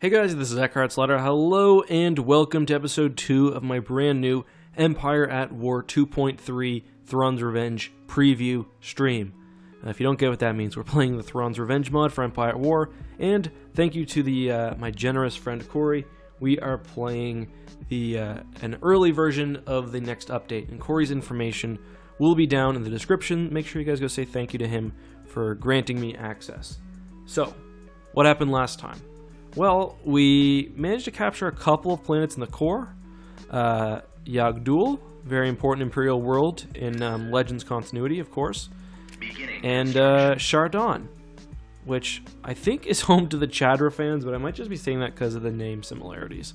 Hey guys, this is Eckhart Slatter. Hello and welcome to episode 2 of my brand new Empire at War 2.3 Thrawn's Revenge preview stream. If you don't get what that means, we're playing the Thrawn's Revenge mod for Empire at War, and thank you to my generous friend Corey. We are playing an early version of the next update, and Corey's information will be down in the description. Make sure you guys go say thank you to him for granting me access. So, what happened last time? Well, we managed to capture a couple of planets in the core. Yagdul, very important Imperial world in Legends continuity, of course. And Shardon, which I think is home to the Chadra fans, but I might just be saying that because of the name similarities.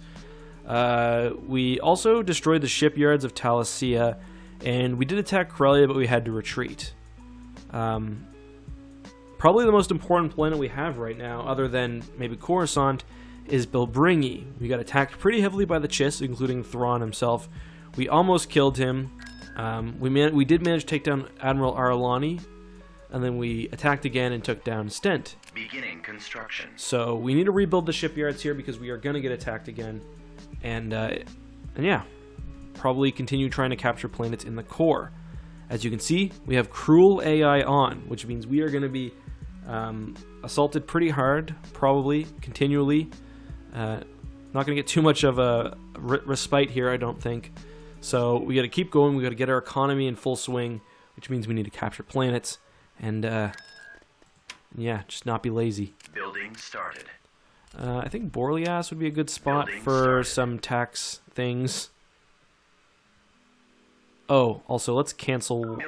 We also destroyed the shipyards of Talasia, and we did attack Corellia, but we had to retreat. Probably the most important planet we have right now, other than maybe Coruscant, is Bilbringi. We got attacked pretty heavily by the Chiss, including Thrawn himself. We almost killed him. We did manage to take down Admiral Aralani, and then we attacked again and took down Stent. Beginning construction. So we need to rebuild the shipyards here because we are going to get attacked again. And yeah, probably continue trying to capture planets in the core. As you can see, we have cruel AI on, which means we are going to be assaulted pretty hard, probably, continually. Not going to get too much of a respite here, I don't think. So we got to keep going. We got to get our economy in full swing, which means we need to capture planets. And, yeah, just not be lazy. Building started. I think Borlias would be a good spot for some tax things. Oh, also, let's cancel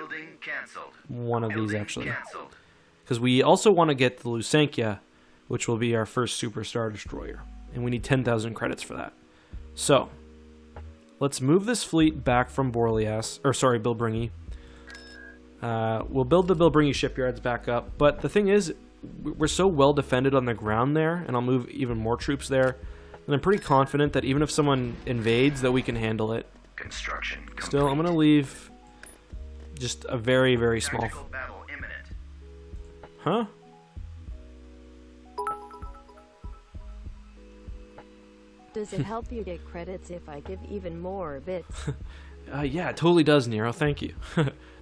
one of these, actually. Because we also want to get the Lusankya, which will be our first Super Star Destroyer. And we need 10,000 credits for that. So, let's move this fleet back from Bilbringi. We'll build the Bilbringi shipyards back up. But the thing is, we're so well defended on the ground there, and I'll move even more troops there. And I'm pretty confident that even if someone invades, that we can handle it. Construction complete. Still, I'm going to leave just a very, very small... Battle imminent. Huh? Does it help you get credits if I give even more bits? Yeah, it totally does, Nero. Thank you.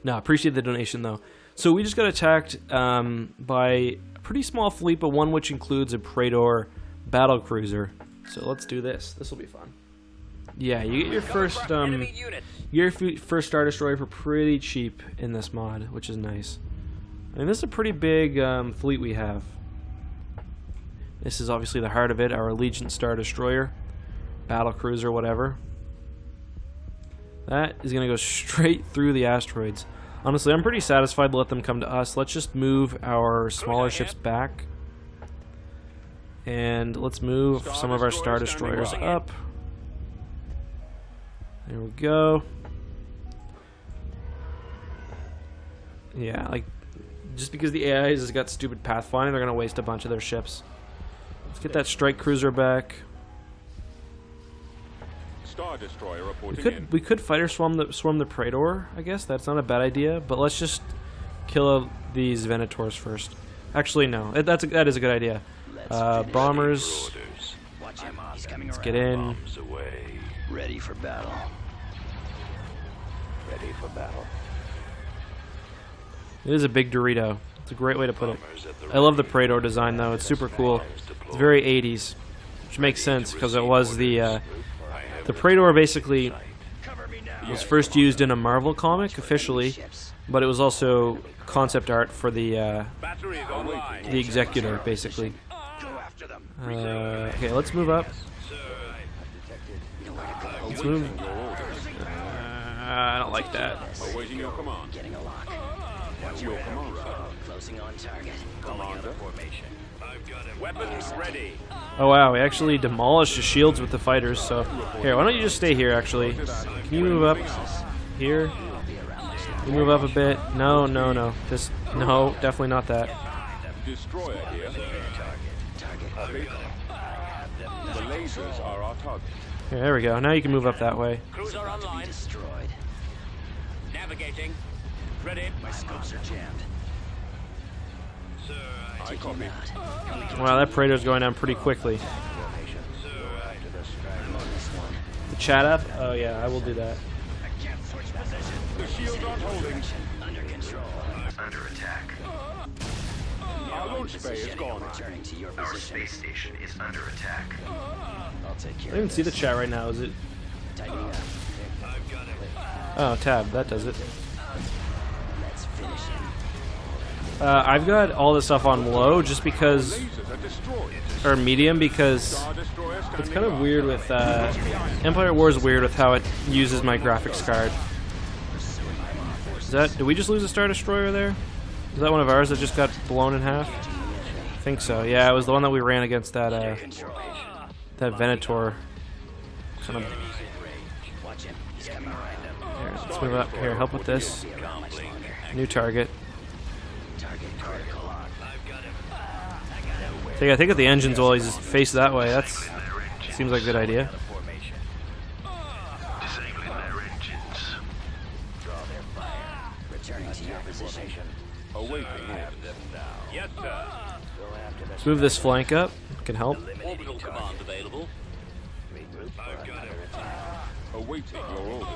No, appreciate the donation, though. So we just got attacked by a pretty small fleet, but one which includes a Praetor battle cruiser. So let's do this. This will be fun. Yeah, you get your first first Star Destroyer for pretty cheap in this mod, which is nice. I mean, this is a pretty big fleet we have. This is obviously the heart of it, our Allegiant Star Destroyer, battle cruiser, whatever. That is going to go straight through the asteroids. Honestly, I'm pretty satisfied to let them come to us. Let's just move our smaller ships back. And let's move some of our Star Destroyers up. There we go. Yeah, like, just because the AIs has got stupid pathfinding, they're going to waste a bunch of their ships. Let's get that strike cruiser back. Star Destroyer reporting in. We could fighter swarm the Praetor, I guess. That's not a bad idea, but let's just kill these Venators first. Actually, no. That is a good idea. Bombers. Let's get in. Ready for battle. Ready for battle. It is a big Dorito. It's a great way to put it. I love the Praetor design, though. It's super cool. It's very 80s, which makes sense because it was the Praetor basically was first used in a Marvel comic officially, but it was also concept art for the Executor, basically. Okay, let's move up. Let's move. I don't like that. Awaiting your command. Getting a lock. Your command, sir. Closing on target. Calling out a formation. I've got it. Weapons ready. Oh wow, we actually demolished the shields with the fighters, so... Here, why don't you just stay here, actually? Can you move up? Here? Can you move up a bit? No, no, no. Just... No, definitely not that. Destroyer here. Target. The lasers are our target. Here, there we go. Now you can move up that way. Cruiser online. Destroyed. Navigating. Ready. My scopes are jammed. I copy. Wow, that Praetor's going down pretty quickly. The chat up? Oh yeah, I will do that. The shields aren't holding. Under control. Under attack. Our launch bay is gone. Returning to your position. Our space station is under attack. I'll take I care don't even of see the this. chat right now, is it? Tightening up. Oh, tab, that does it. Let's finish him. I've got all this stuff on low just because, Lasers are destroyed. or medium because Star destroyer standing it's kind of by. weird with, Empire at War is weird with how it uses my graphics card. Is that, did we just lose a Star Destroyer there? Is that one of ours that just got blown in half? I think so, yeah, it was the one that we ran against that, that Venator. Kind of, Watch him. He's coming right up. here, let's move up here, help with this. New target. Target critical. I think if the engines will just face that way, that's seems like a good idea. Formation. Disabling their engines. Draw their fire. Returning to your position. Awaiting orders. Yes, sir. Let's move this flank up, can help. Orbital command available. Awaiting your orders.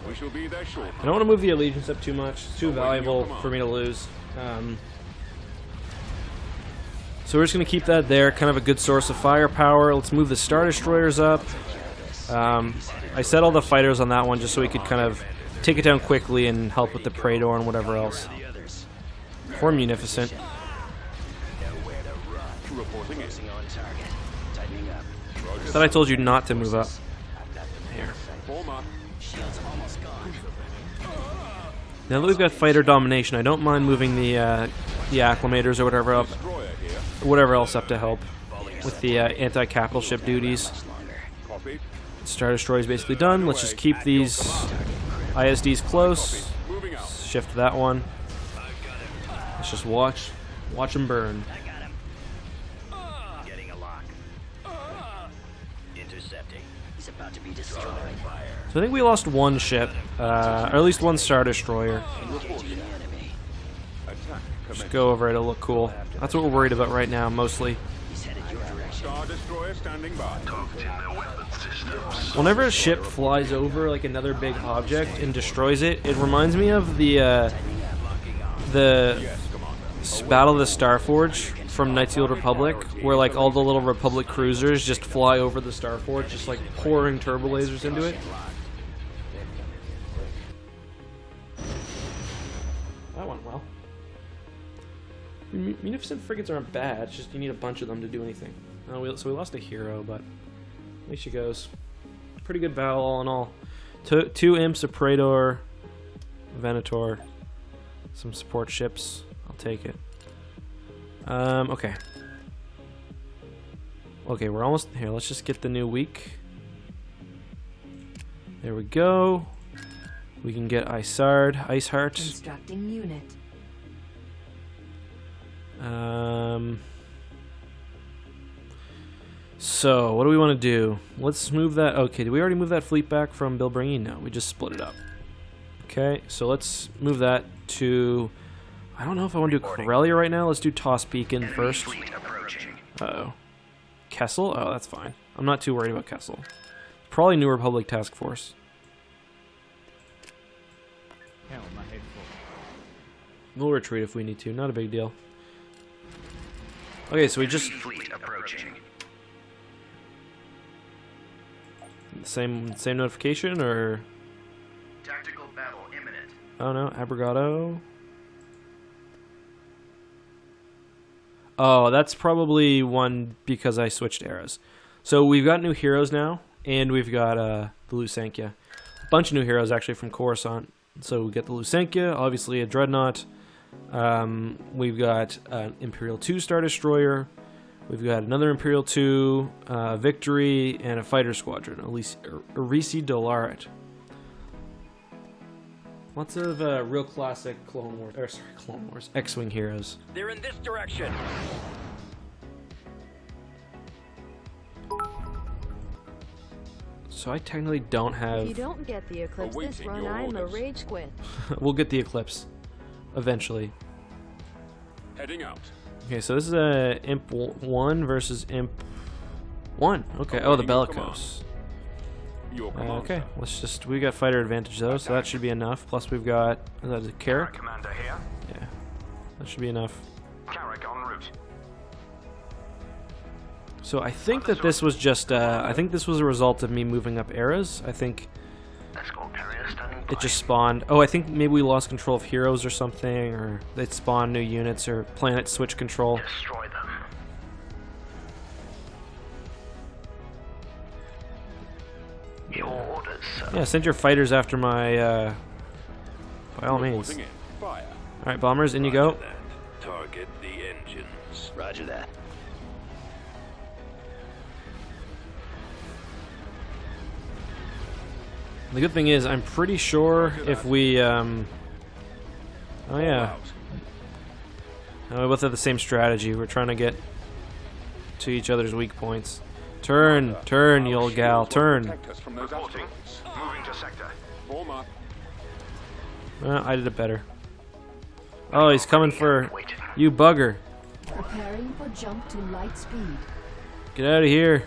We shall be there shortly. I don't want to move the Allegiance up too much, it's too valuable for me to lose. So we're just going to keep that there, kind of a good source of firepower. Let's move the Star Destroyers up. I set all the fighters on that one just so we could kind of take it down quickly and help with the Praetor and whatever else. Poor Munificent. Reporting in. On target. Tightening up. I thought I told you not to move up. Here. Form up. Shields almost gone. Now that we've got fighter domination, I don't mind moving the acclimators or whatever up, Destroyer here. whatever else up to help with the anti-capital ship duties. Copied. Star Destroyer is basically done. Let's just keep these ISDs close. Moving out. Shift that one. Let's just watch them burn. Getting a lock. Intercepting. He's about to be destroyed. So I think we lost one ship, or at least one Star Destroyer. Engaging the enemy. Attack. Just go over it, it'll look cool. That's what we're worried about right now, mostly. He's headed your direction. Star destroyer standing by. Targeting their weapon systems. Whenever a ship flies over like another big object and destroys it, it reminds me of the Yes, Commander. Battle of the Starforge from Knights of the Old Republic, where like all the little Republic cruisers just fly over the Starforge, just like pouring turbo lasers into it. That went well. Munificent frigates aren't bad, it's just you need a bunch of them to do anything. So we lost a hero, but at least she goes. Pretty good battle all in all. Two imps, a Praetor, Venator, some support ships. I'll take it. Okay. Okay, we're almost here. Let's just get the new week. There we go. We can get Iceheart. Constructing unit. So, what do we want to do? Let's move that. Okay, did we already move that fleet back from Bilbringing? No, we just split it up. Okay, so let's move that to... I don't know if I want to do Corellia right now. Let's do Toss Beacon first. Uh-oh. Kessel? Oh, that's fine. I'm not too worried about Kessel. Probably New Republic Task Force. We'll retreat if we need to. Not a big deal. Okay, so we just... Fleet approaching. Same notification, or... Tactical battle imminent. Oh no, Abrogado. Oh, that's probably one because I switched eras. So we've got new heroes now, and we've got the Lusankya. A bunch of new heroes actually from Coruscant. So we get the Lusankya, obviously a Dreadnought. We've got an Imperial 2 Star Destroyer. We've got another Imperial 2, Victory, and a Fighter Squadron, Arisi Dolaret. Lots of real classic Clone Wars, X-Wing heroes. They're in this direction. So I technically don't have... If you don't get the eclipse this Awaiting run, your I'm a orders. rage quit. We'll get the Eclipse. Eventually. Heading out. Okay, so this is a Imp 1 versus Imp 1. Okay, oh, the Awaiting your Bellicose. Your command, Okay, sir. let's just... We got fighter advantage though, so that should be enough. Plus we've got... Is that a Carrick? Commander here. Yeah. That should be enough. Carrick en route. So I think that this was just... I think this was a result of me moving up eras. I think Escort carrier standing by. it just spawned... Oh, I think maybe we lost control of heroes or something, or they spawned new units, or planet switch control. Destroy them. Your orders, sir. Yeah, send your fighters after my... by all means. Reporting in. Fire. Alright, bombers, in you go. Target the engines. Roger that. The good thing is, I'm pretty sure if we... Oh yeah. We both have the same strategy. We're trying to get to each other's weak points. Turn, turn, you old gal, turn. Protect us from those Reporting. asteroids. Moving to sector. Form up. I did it better. Oh, he's coming for Waiting. you, bugger. Preparing for jump to light speed. Get out of here.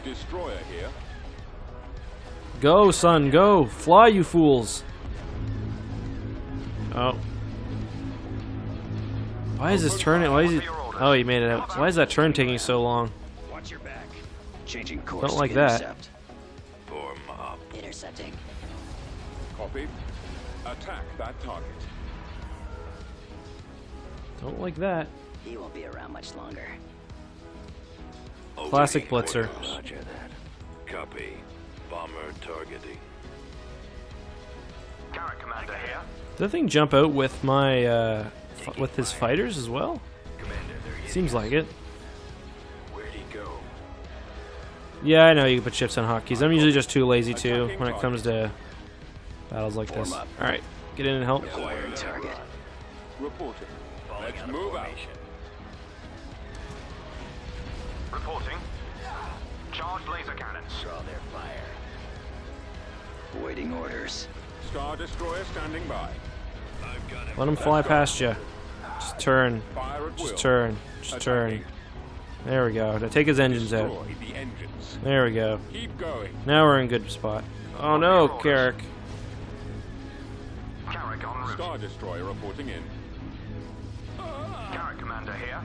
Destroyer here. Go, son, go. Fly, you fools. Oh. Why is this turning? Why is he... Oh, he made it out. Why is that turn taking so long? Watch your back. Changing course. Don't like that. Form up. Intercepting. Copy. Attack that target. Don't like that. He won't be around much longer. Classic blitzer. Roger that. Copy. Bomber targeting. Carrick commander here. Did the thing jump out with my, with his fighters as well? Commander, they're Seems like it. Where'd he go? Yeah, I know you can put ships on hotkeys. I'm usually just too lazy to when it comes to battles like this. Alright, get in and help. Acquiring target. Reporting. Let's move out. Reporting. Charged laser cannons. Draw their fire. Waiting orders. Star Destroyer standing by. I've got him. Let him fly past you. Just turn. Fire at will. Just turn. Just turn. There we go. Now take his engines out. Destroy the engines. There we go. Keep going. Now we're in good spot. Oh no, Carrick. Carrick en route. Star Destroyer reporting in. Carrick commander here.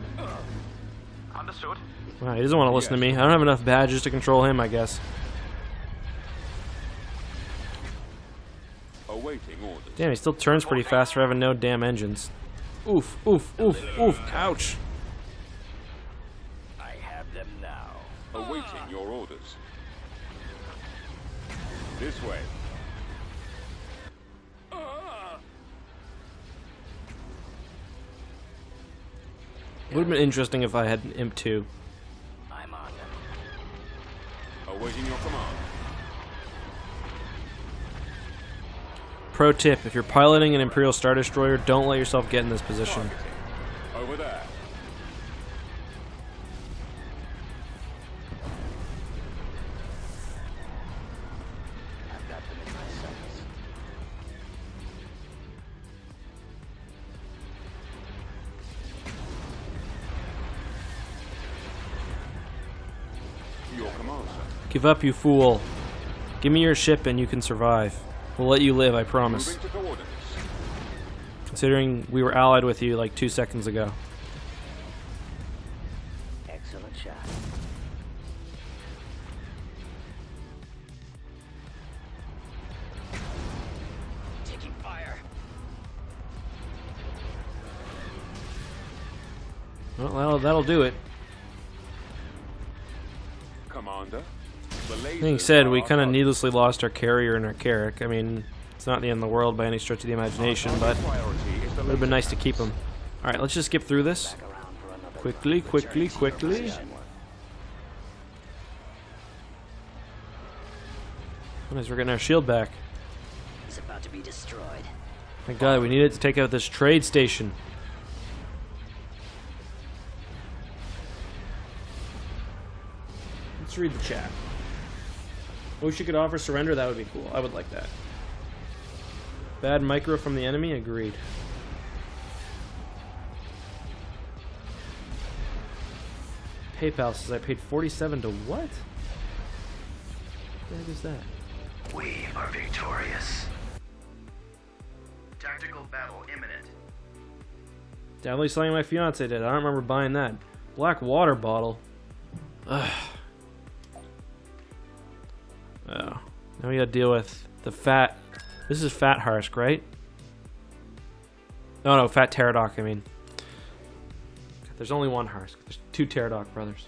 Understood. Wow, he doesn't want to listen to me. I don't have enough badges to control him, I guess. Awaiting orders. Damn, he still turns pretty fast for having no damn engines. Oof, oof, oof, oof. Ouch. I have them now. Awaiting your orders. This way. Would have been interesting if I had an Imp 2. I'm on. Awaiting your command. Pro tip, if you're piloting an Imperial Star Destroyer, don't let yourself get in this position. Targeting. Over there. I've got them in my sights. Your command, sir. Give up, you fool. Give me your ship and you can survive. We'll let you live, I promise. Moving to coordinates. Considering we were allied with you like 2 seconds ago. Excellent shot. Taking fire. Well, that'll do it. Commander. The Being lasers said, are we our kind of target. needlessly lost our carrier and our Carrick. I mean, it's not the end of the world by any stretch of the imagination, but it Priority is the would have been laser nice to keep him. Alright, let's just skip through this. Back around for another Quickly, quickly, quickly. position. Nice, we're getting our shield back. He's about to be destroyed. Thank God, we needed to take out this trade station. Let's read the chat. Wish you could offer surrender, that would be cool. I would like that. Bad micro from the enemy? Agreed. PayPal says I paid 47 to what? What the heck is that? We are victorious. Tactical battle imminent. Definitely something my fiance did. I don't remember buying that. Black water bottle. Ugh. Oh. Now we gotta deal with the fat. This is Fat Harsk, right? Oh no, Fat Pterodok, I mean. There's only one Harsk. There's 2 Pterodok brothers.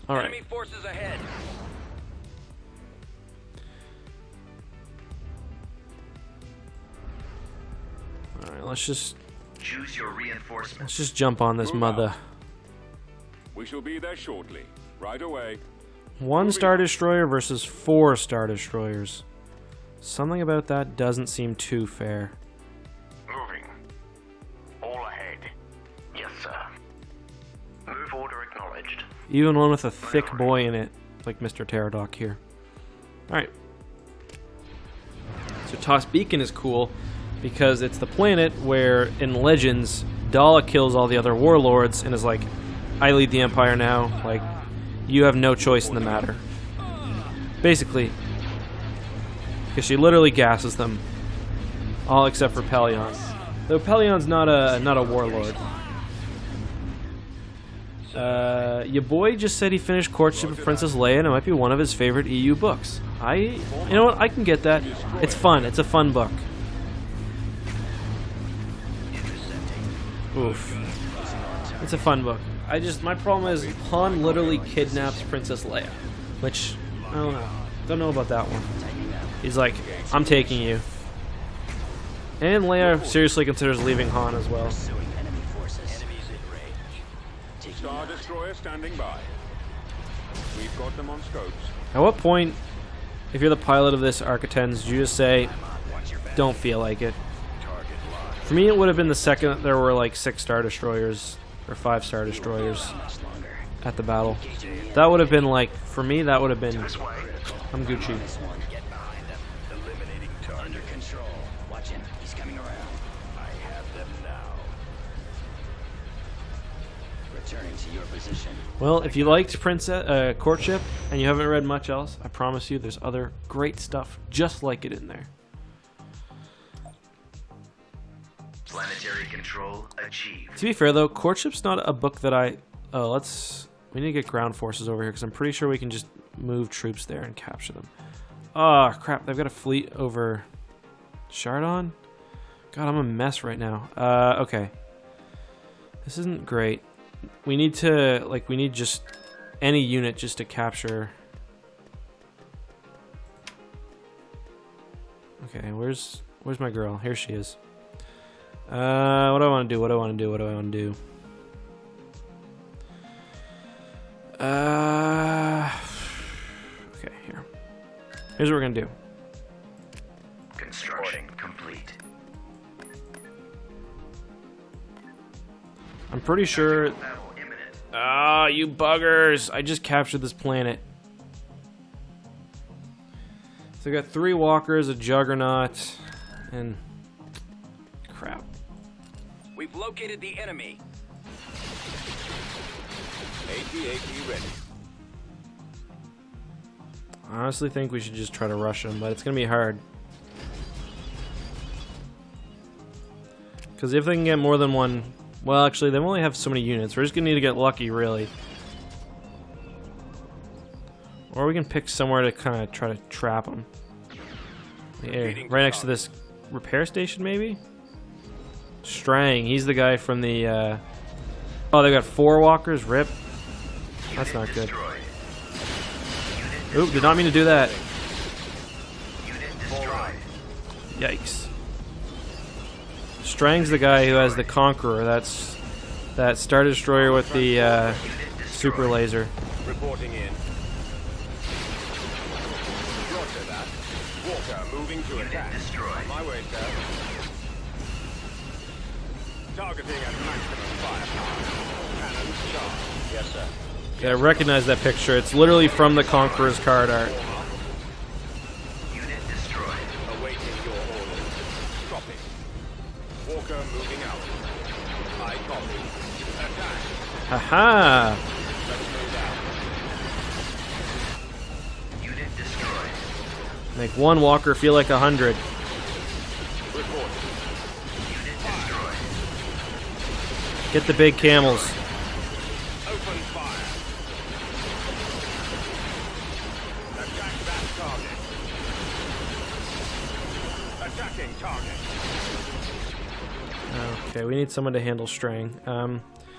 Alright. Enemy forces ahead. Alright, let's just Choose your reinforcements. jump on this Move mother. out. We shall be there shortly. Right away. 1 Star Destroyer versus 4 Star Destroyers. Something about that doesn't seem too fair. Moving. All ahead. Yes, sir. Move order acknowledged. Even one with a thick boy in it, like Mr. Pterodok here. Alright. So Toss Beacon is cool because it's the planet where, in Legends, Dala kills all the other warlords and is like, I lead the Empire now, like, you have no choice in the matter. Basically. Because she literally gasses them. All except for Pelion. Though Pelion's not a warlord. Your boy just said he finished Courtship of Princess Leia and it might be one of his favorite EU books. You know what, I can get that. It's fun, it's a fun book. Oof. It's a fun book. My problem is Han literally kidnaps Princess Leia. Which, I don't know. Don't know about that one. He's like, I'm taking you. And Leia seriously considers leaving Han as well. Pursuing enemy forces. Enemies in range. Star Destroyer standing by. We've got them on scopes. At what point, if you're the pilot of this Architens, do you just say, don't feel like it? For me, it would have been the second that there were like 6 Star Destroyers or 5 Star Destroyers at the battle. That would have been like, for me, that would have been, I'm Gucci. This one. Get behind them. Eliminating target. Under control. Watch him. He's coming around. I have them now. Returning to your position. Well, if you liked Courtship and you haven't read much else, I promise you there's other great stuff just like it in there. Planetary control achieved. To be fair though, Courtship's not a book that we need to get ground forces over here because I'm pretty sure we can just move troops there and capture them. Oh crap, they've got a fleet over Chardon? God, I'm a mess right now. Okay. This isn't great. We need just any unit just to capture. Okay, where's my girl? Here she is. What do I want to do? Okay, here. Here's what we're gonna do. Construction complete. I'm pretty sure. Battle imminent. Ah, you buggers! I just captured this planet. So I got 3 walkers, a juggernaut, and crap. We've located the enemy. AT-AT ready. I honestly think we should just try to rush them, but it's gonna be hard. Because if they can get more than one, well, actually, they only have so many units. We're just gonna need to get lucky, really. Or we can pick somewhere to kind of try to trap them. Yeah, right next to this repair station, maybe? Strang, he's the guy from the, oh, they got 4 walkers, rip. That's not good. Destroyed. Oop, did not mean to do that. Unit destroyed. Yikes. Strang's the guy who has the Conqueror. That's that Star Destroyer with the super laser. Reporting in. Roger that. Walker moving to attack. Destroyed. My way, sir. Targeting at maximum firepower. Cannons charged. Yes, sir. Yeah, I recognize that picture. It's literally from the Conqueror's card art. Unit destroyed. Awaiting your orders. Dropping. Walker moving out. I copy. Attack. Haha! Let's move out. Unit destroyed. Make one walker feel like 100. Report. Unit destroyed. Get the big camels. Open fire. Attack that target. Attacking target. Okay, we need someone to handle Strang.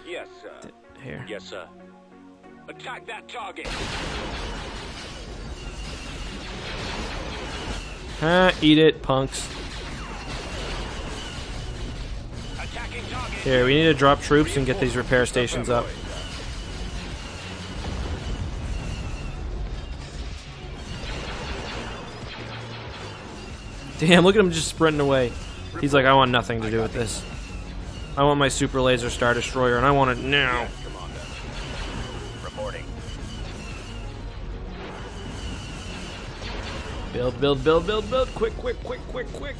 Yes, sir. Here. Yes, sir. Attack that target. Eat it, punks. Attacking target. Here, we need to drop troops and get these repair stations up. Damn, look at him just sprinting away. He's like, I want nothing to do with this. I want my super laser star destroyer, and I want it now. Commander. Reporting. Build, build, build, build, build. Quick, quick, quick, quick, quick.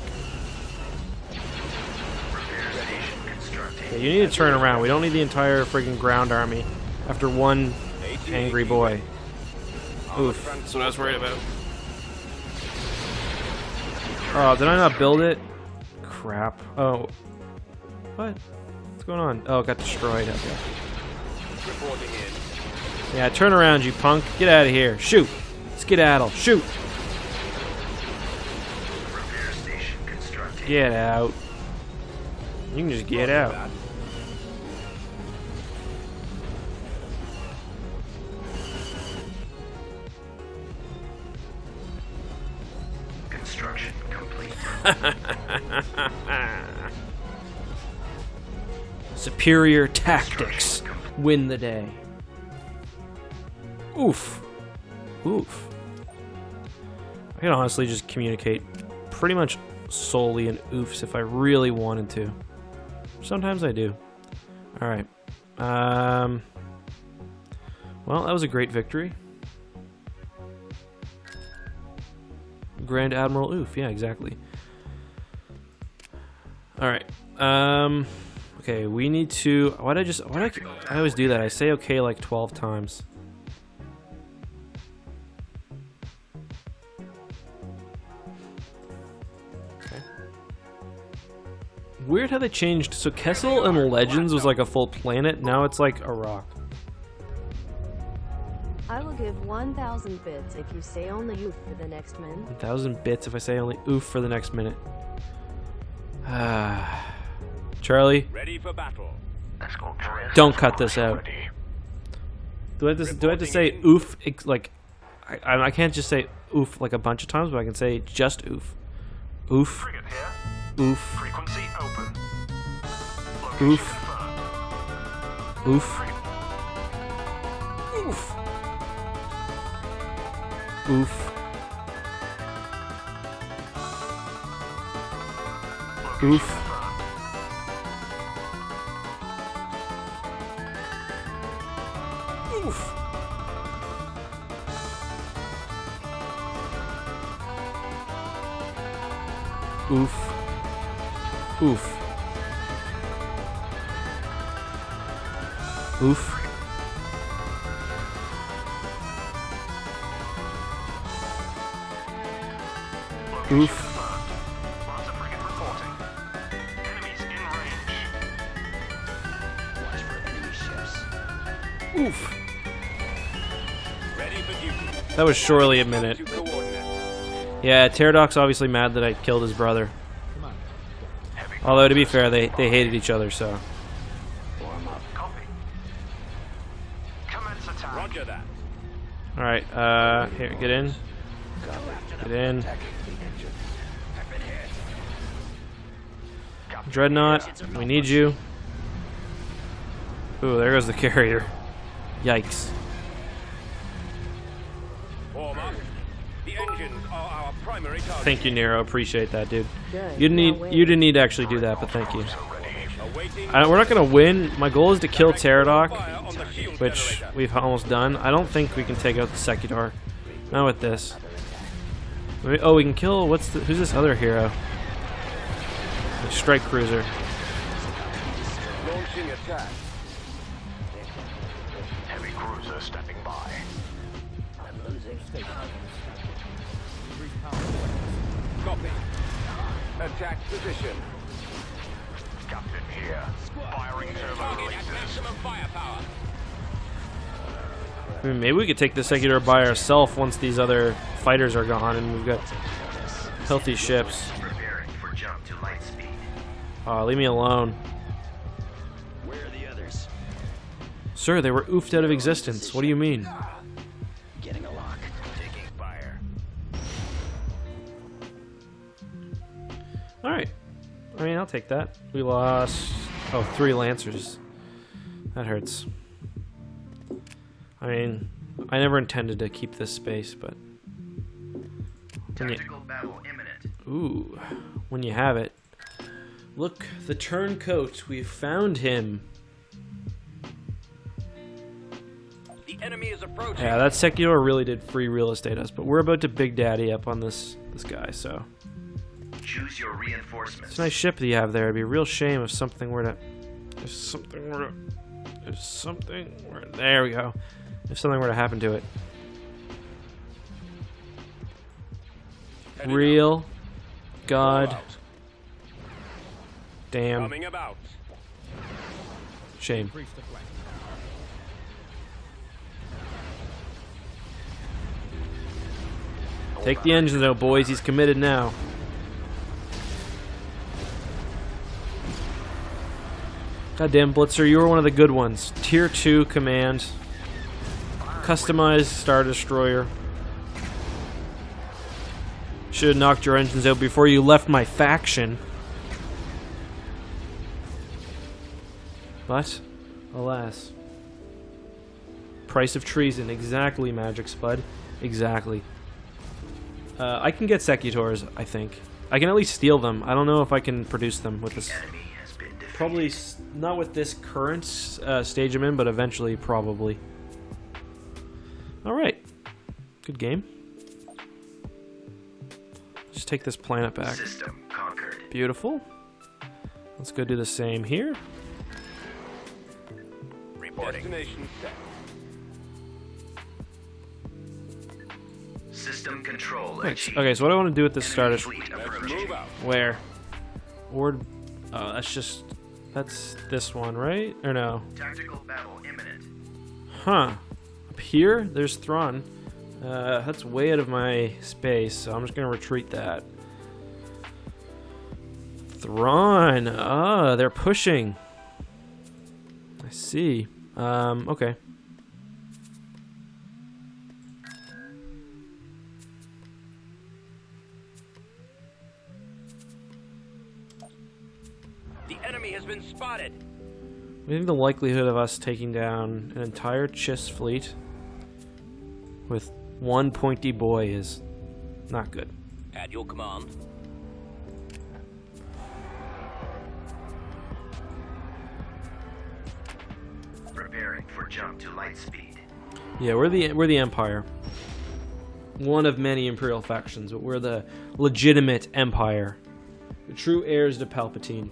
Repair station constructing. Okay, you need to turn around. We don't need the entire friggin' ground army after one angry boy. Oof, that's what I was worried about. Oh, did I not build it? Crap. Oh. What? What's going on? Oh, it got destroyed. Okay. Reporting in. Yeah, turn around, you punk. Get out of here. Shoot. Skedaddle. Shoot. Repair station constructing. Get out. You can just get out. Construction complete. Superior tactics win the day. Oof. Oof. I could honestly just communicate pretty much solely in oofs if I really wanted to. Sometimes I do. Alright. Well, that was a great victory. Grand Admiral Oof, yeah, exactly. Alright. Okay, we need to... I always do that. I say okay like 12 times. Okay. Weird how they changed. So Kessel in Legends was like a full planet. Now it's like a rock. I will give 1,000 bits if you say only you for the next minute. 1,000 bits if I say only oof for the next minute. Charlie, Ready for battle. don't cut this out. Do I have to say oof like I can't just say oof like a bunch of times, but I can say just oof. Oof. Oof. Frequency open. Oof. Oof. Oof. Oof. Oof. Oof. Oof. Oof. Oof. Oof. Lots of frigate reporting. Enemies in range. Watch for enemy ships. Oof. Ready for duty. That was surely a minute. To coordinates. Yeah, Pterodac's obviously mad that I killed his brother. Although, to be fair, they hated each other, so. Form up. Copy. Commence attack. Roger that. Alright, here, get in. Get in. Dreadnought, we need you. Ooh, there goes the carrier. Yikes. Form up. The engines are our primary target. Thank you, Nero. Appreciate that, dude. Good. You Now win. didn't need to actually do that, but thank you. Awaiting We're not gonna win. My goal is to kill Pterodac, fire on the shield which generator. we've almost done. I don't think we can take out the Secutor. Not with this. Oh, we can kill. Who's this other hero? The strike cruiser. Launching attack. Heavy cruiser stepping by. I'm losing space. Copy. Attack position. Captain here. Firing turbo releases. Firepower. I mean, maybe we could take the Secutor by ourselves once these other fighters are gone and we've got healthy ships. Preparing for jump to light speed. Leave me alone. Where are the others? Sir, they were oofed out of existence. What do you mean? Getting a lock. Taking fire. Alright. I mean, I'll take that. We lost... Oh, 3 Lancers. That hurts. I mean, I never intended to keep this space, but... Tactical battle imminent. Ooh, when you have it. Look, the turncoat. We found him. The enemy is approaching. Yeah, that Secutor really did free real estate us, but we're about to Big Daddy up on this guy, so... Choose your reinforcements. It's a nice ship that you have there. It'd be a real shame if something were to... There we go. If something were to happen to it. Real. God. Damn. Coming about. Shame. Take the engines out, boys. He's committed now. Goddamn, Blitzer, you were one of the good ones. Tier 2 command. Customized Star Destroyer. Should have knocked your engines out before you left my faction. But, alas. Price of treason. Exactly, Magic Spud. Exactly. I can get Secutors, I think. I can at least steal them. I don't know if I can produce them with this. Probably not with this current stage I'm in, but eventually, probably. Alright. Good game. Just take this planet back. System conquered. Beautiful. Let's go do the same here. Reporting. Destination set. System control Thanks. achieved. Okay, so what do I want to do with this Star Enemy Destroyer? fleet Let's approaching. move out. Where? Ord. Oh, that's just. That's this one, right? Or no? Tactical battle imminent. Huh. Up here, there's Thrawn. That's way out of my space, so I'm just gonna retreat that. Thrawn. Ah, they're pushing. I see. Okay. The enemy has been spotted. I think the likelihood of us taking down an entire Chiss fleet with one pointy boy is not good. At your command. Preparing for jump to light speed. Yeah, we're the Empire. One of many Imperial factions, but we're the legitimate Empire. The true heirs to Palpatine.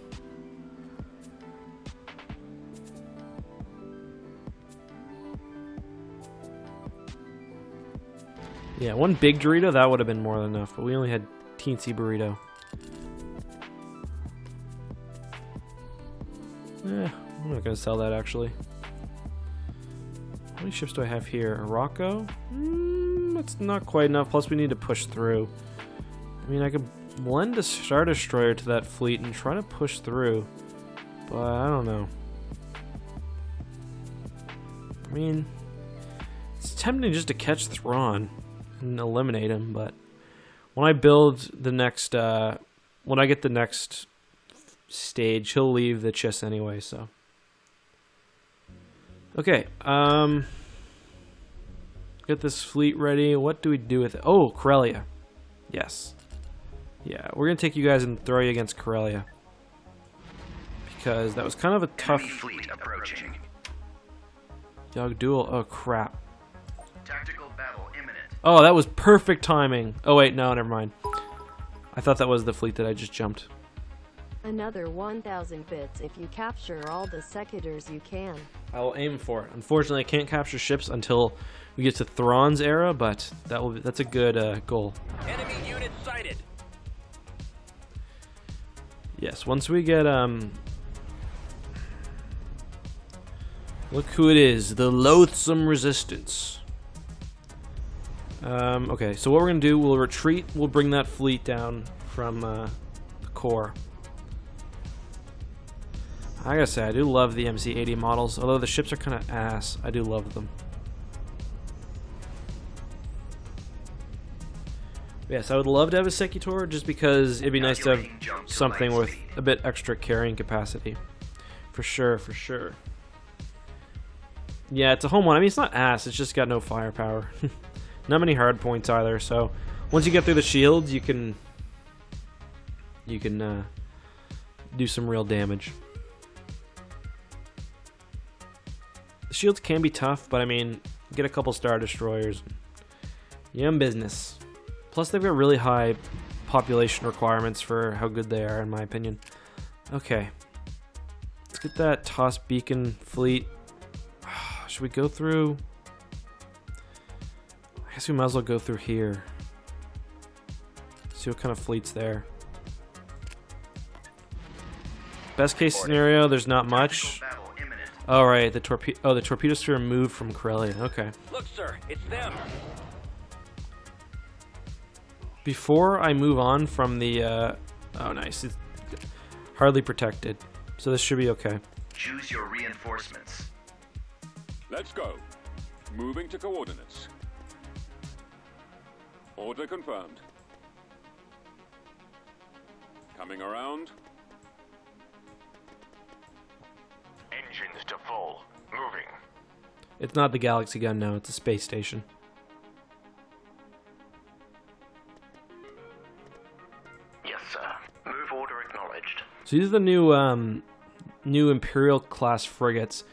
Yeah, one big Dorito, that would have been more than enough, but we only had teensy burrito. I'm not gonna sell that actually. How many ships do I have here? A Rocco? That's not quite enough, plus we need to push through. I mean, I could lend a Star Destroyer to that fleet and try to push through, but I don't know. I mean, it's tempting just to catch Thrawn and eliminate him, but when I build the next, when I get the next stage, he'll leave the Chiss anyway, so. Okay, get this fleet ready. What do we do with it? Oh, Corellia. Yes. Yeah, we're gonna take you guys and throw you against Corellia. Because that was kind of a tough... Enemy fleet approaching. Yog Duel. Oh, crap. Tactical battle imminent. Oh, that was perfect timing. Oh, wait, no, never mind. I thought that was the fleet that I just jumped. Another 1,000 bits if you capture all the sectors you can. I will aim for it. Unfortunately, I can't capture ships until we get to Thrawn's era, but that's a good goal. Enemy unit sighted. Yes, once we get look who it is, the loathsome resistance. Okay, so what we're gonna do, we'll retreat, we'll bring that fleet down from the core. I gotta say, I do love the MC-80 models, although the ships are kind of ass. I do love them. Yes, I would love to have a Secutor just because it'd be nice to have something with a bit extra carrying capacity. For sure, for sure. Yeah, it's a home one. I mean, it's not ass, it's just got no firepower. Not many hard points either, so once you get through the shields, you can do some real damage. The shields can be tough, but I mean, get a couple Star Destroyers. You're in business. Plus, they've got really high population requirements for how good they are, in my opinion. Okay. Let's get that Toss Beacon fleet. Should we go through? I guess we might as well go through here. See what kind of fleet's there. Best case scenario, there's not much. Oh, right, the torpedo sphere moved from Corellia. Okay. Look, sir, it's them. Before I move on from the, oh nice, it's hardly protected, so this should be okay. Choose your reinforcements. Let's go. Moving to coordinates. Order confirmed. Coming around. Engines to full. Moving. It's not the Galaxy gun, no, it's a space station. Yes, sir. Move order acknowledged. So these are the new Imperial class frigates,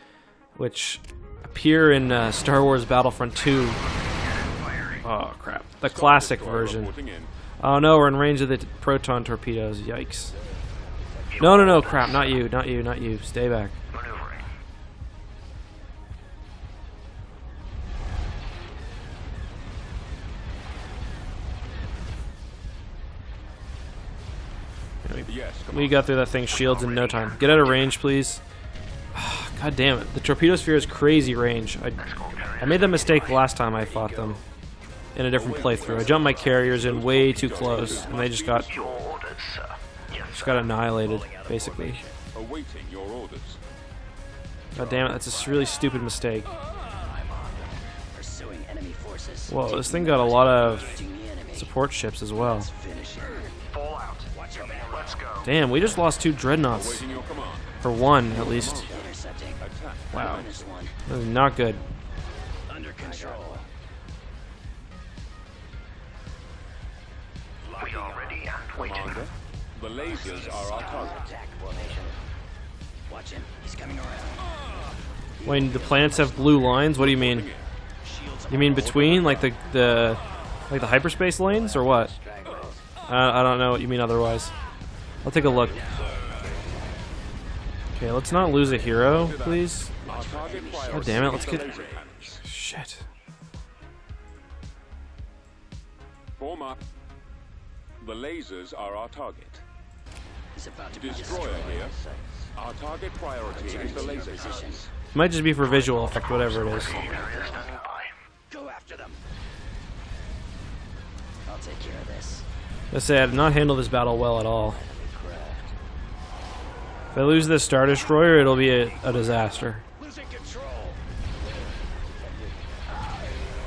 which appear in Star Wars Battlefront 2. Oh crap, the classic version. Oh no, we're in range of the proton torpedoes. Yikes. No, crap, not you. Stay back. Maneuvering. Yes, We got through that thing's shields in no time. Get out of range, please. God damn it. The torpedo sphere is crazy range. I made that mistake last time I fought them in a different playthrough. I jumped my carriers in way too close, and they just got Your orders, sir. Yes, annihilated, basically. awaiting your orders. God damn it, that's a really stupid mistake. Pursuing enemy forces. Whoa, this thing got a lot of support ships as well. Fall out. Let's go. Damn, we just lost 2 dreadnoughts. Awaiting your command. Or 1, at least. Intercepting. Attack. Wow. -1. That is not good. Under control. We are ready and waiting. Commander, the lasers are our target. Attack formation. Watch him. He's coming around. When the planets have blue lines, what do you mean? You mean between, like the hyperspace lanes, or what? I don't know what you mean otherwise. I'll take a look. Okay, let's not lose a hero, please. Our target priority God damn it, let's is the get... laser cannons. Shit. Form up. The lasers are our target. He's about to be Destroyer destroyed. here. Our target priority is the laser cannons. It might just be for visual effect, whatever it is. Area standing by. Go after them. I'll take care of this. Let's say I did not handle this battle well at all. If I lose this Star Destroyer, it'll be a disaster. Losing control.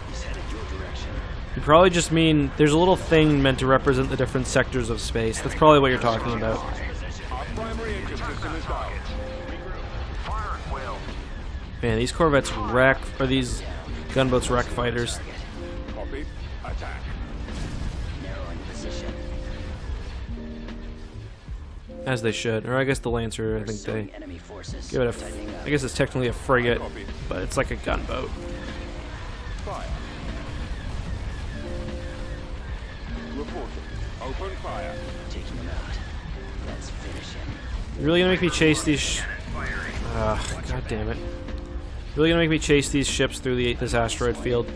He's headed your direction. You probably just mean there's a little thing meant to represent the different sectors of space. That's probably what you're talking about. Our primary engine system is down. Fire at will. Man, these corvettes wreck, or these gunboats wreck fighters. Copy. Attack. Narrowing position. As they should. Or I guess the Lancer, I think Pursuing they enemy forces. give it a... Tightening up. I guess it's technically a frigate, but it's like a gunboat. Fire. Reporting. Open fire. Taking him out. Let's finish him. You're really gonna make me chase these god damn it. Really gonna make me chase these ships through this asteroid field.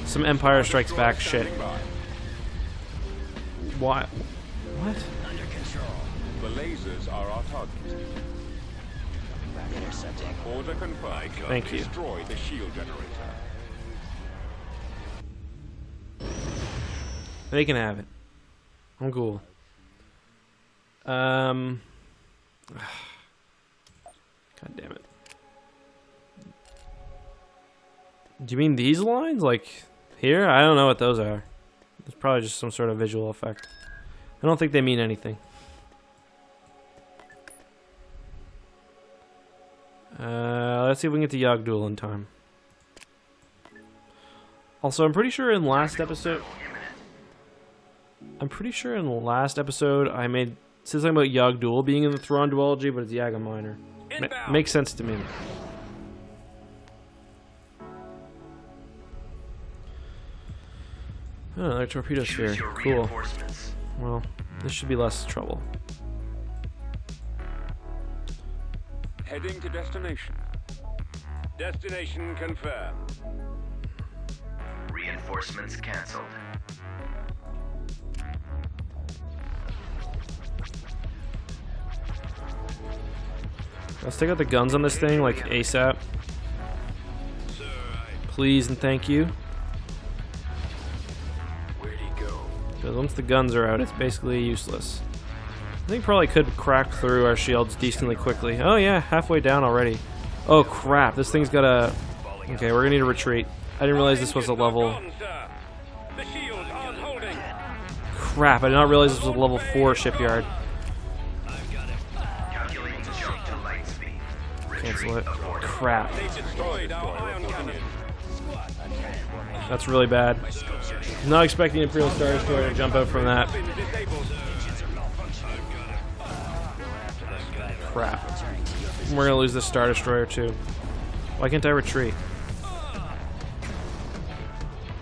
Some Empire Strikes Back shit. Why? What? Under control. The lasers are our target. Intercepting. Order confirmed. Thank you. Destroy the shield generator. They can have it. I'm cool. God damn it. Do you mean these lines? Like here? I don't know what those are. It's probably just some sort of visual effect. I don't think they mean anything. Let's see if we can get to Yagdul in time. Also, I'm pretty sure in last episode I made something about Yagdul being in the Thrawn duology, but it's Yaga Minor. Makes sense to me. Oh, another torpedo sphere. Cool. Well, this should be less trouble. Heading to destination. Destination confirmed. Reinforcements cancelled. Let's take out the guns on this thing, like ASAP. Please and thank you. Where'd he go? Because once the guns are out, it's basically useless. I think probably could crack through our shields decently quickly. Oh yeah, halfway down already. Oh crap, this thing's got a... Okay, we're gonna need to retreat. I didn't realize this was a level... The shields aren't holding. Crap, I did not realize this was a level 4 shipyard. Calculating jump to light speed. Cancel it. Crap. They destroyed our ion cannon. That's really bad. Not expecting Imperial Star Destroyer to jump out from that. Been disabled. Crap. We're gonna lose this Star Destroyer too. Why can't I retreat?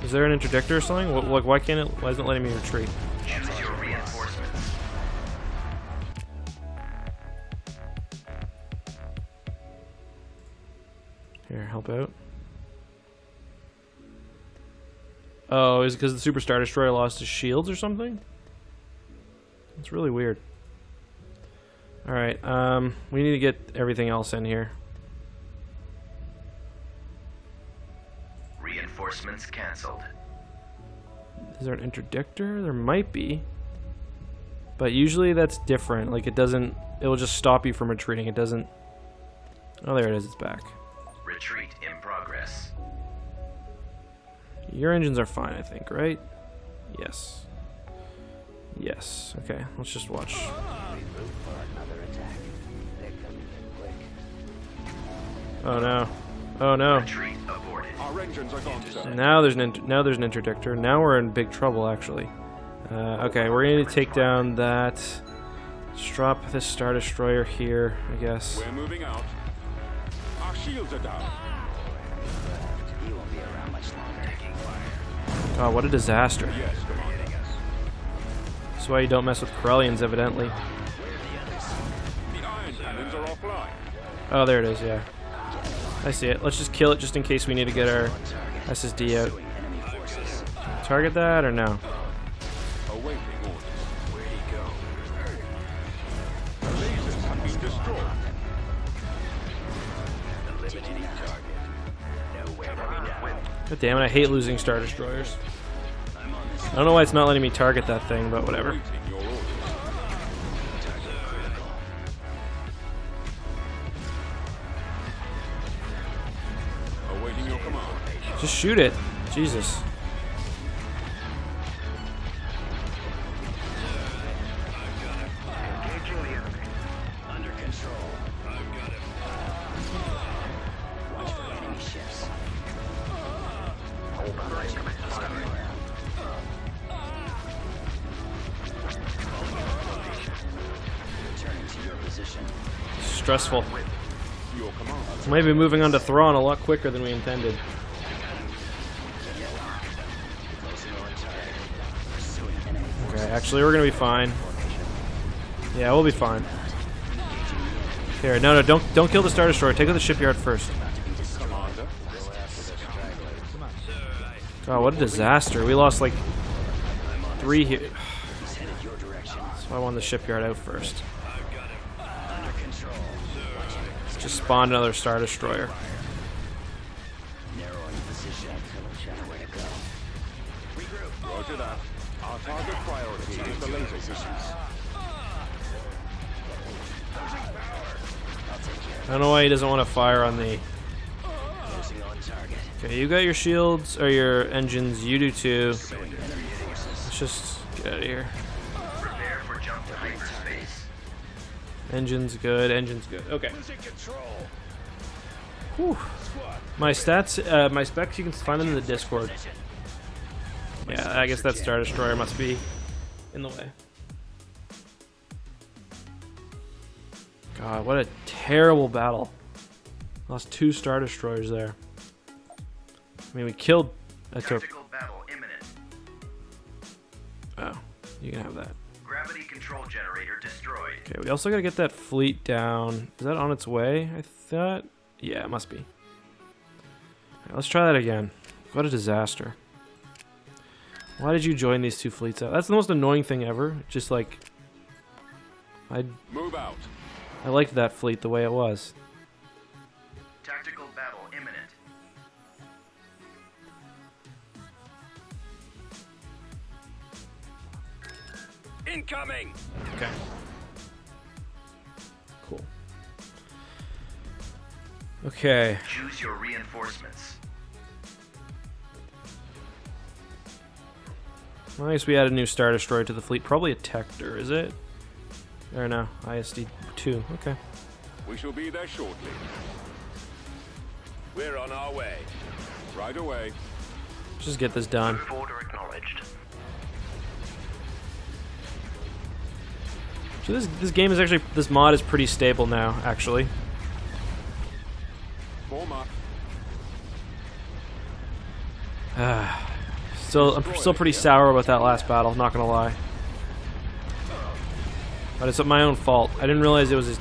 Is there an interdictor or something? Like, why can't it? Why isn't it letting me retreat? Use your reinforcements. Here, help out. Oh, is it because the Super Star Destroyer lost his shields or something? It's really weird. Alright, we need to get everything else in here. Reinforcements cancelled. Is there an interdictor? There might be. But usually that's different. Like, it doesn't... It will just stop you from retreating. It doesn't... Oh, there it is. It's back. Retreat in progress. Your engines are fine, I think, right? Yes. Yes. Okay, let's just watch. Oh no. Oh no. Retreat aborted. Our engines are gone, sir. Now there's an interdictor. Now we're in big trouble, actually. Okay, we're gonna take down that. Let's drop this Star Destroyer here, I guess. We're moving out. Our shields are down. He won't be around much longer. God, what a disaster. Yes, Commander. That's why you don't mess with Corellians, evidently. The iron cannons are offline. Oh, there it is, yeah. I see it. Let's just kill it just in case we need to get our SSD out. Enemy forces. Target that or no? Awaiting orders. Where'd he go? The lasers have been destroyed. Eliminating target. Nowhere to be down. God damn it, I hate losing Star Destroyers. I don't know why it's not letting me target that thing, but whatever. Awaiting your orders. Awaiting your command. Just shoot it. Jesus. Under control. Watch for enemy ships. Hold on, he's coming around. Returning to your position. Stressful. Your command. Might be moving on to Thrawn a lot quicker than we intended. Closing on target. Pursuing enemy forces. Okay, actually we're gonna be fine. Yeah, we'll be fine. Here, no, don't kill the Star Destroyer. Take out the shipyard first. Commander. God, what a disaster. We lost like 3 here. So I want the shipyard out first. Just spawn another Star Destroyer. Roger that. Our target priority is the laser systems. I don't know why he doesn't want to fire on the... Okay, you got your shields, or your engines, you do too. Let's just get out of here. Prepare for jump to hyperspace. Engine's good, engine's good. Okay. Whew. My stats, my specs, you can find them in the Discord. Yeah, I guess that Star Destroyer must be in the way. God, what a terrible battle. Lost 2 Star Destroyers there. I mean, we killed a Tactical battle imminent. Oh, you can have that. Gravity control generator destroyed. Okay, we also gotta get that fleet down. Is that on its way? I thought. Yeah, it must be. Alright, let's try that again. What a disaster. Why did you join these 2 fleets out? That's the most annoying thing ever. Just like... Move out. I liked that fleet the way it was. Tactical battle imminent. Incoming! Okay. Cool. Okay. Choose your reinforcements. Well, I guess we add a new Star Destroyer to the fleet. Probably a Tector, is it? Or no, ISD-2. Okay. We shall be there shortly. We're on our way. Right away. Let's just get this done. Move order acknowledged. So this game is actually, this mod is pretty stable now, actually. Form up. I'm still pretty sour about that last battle, not gonna lie. But it's my own fault. I didn't realize it was a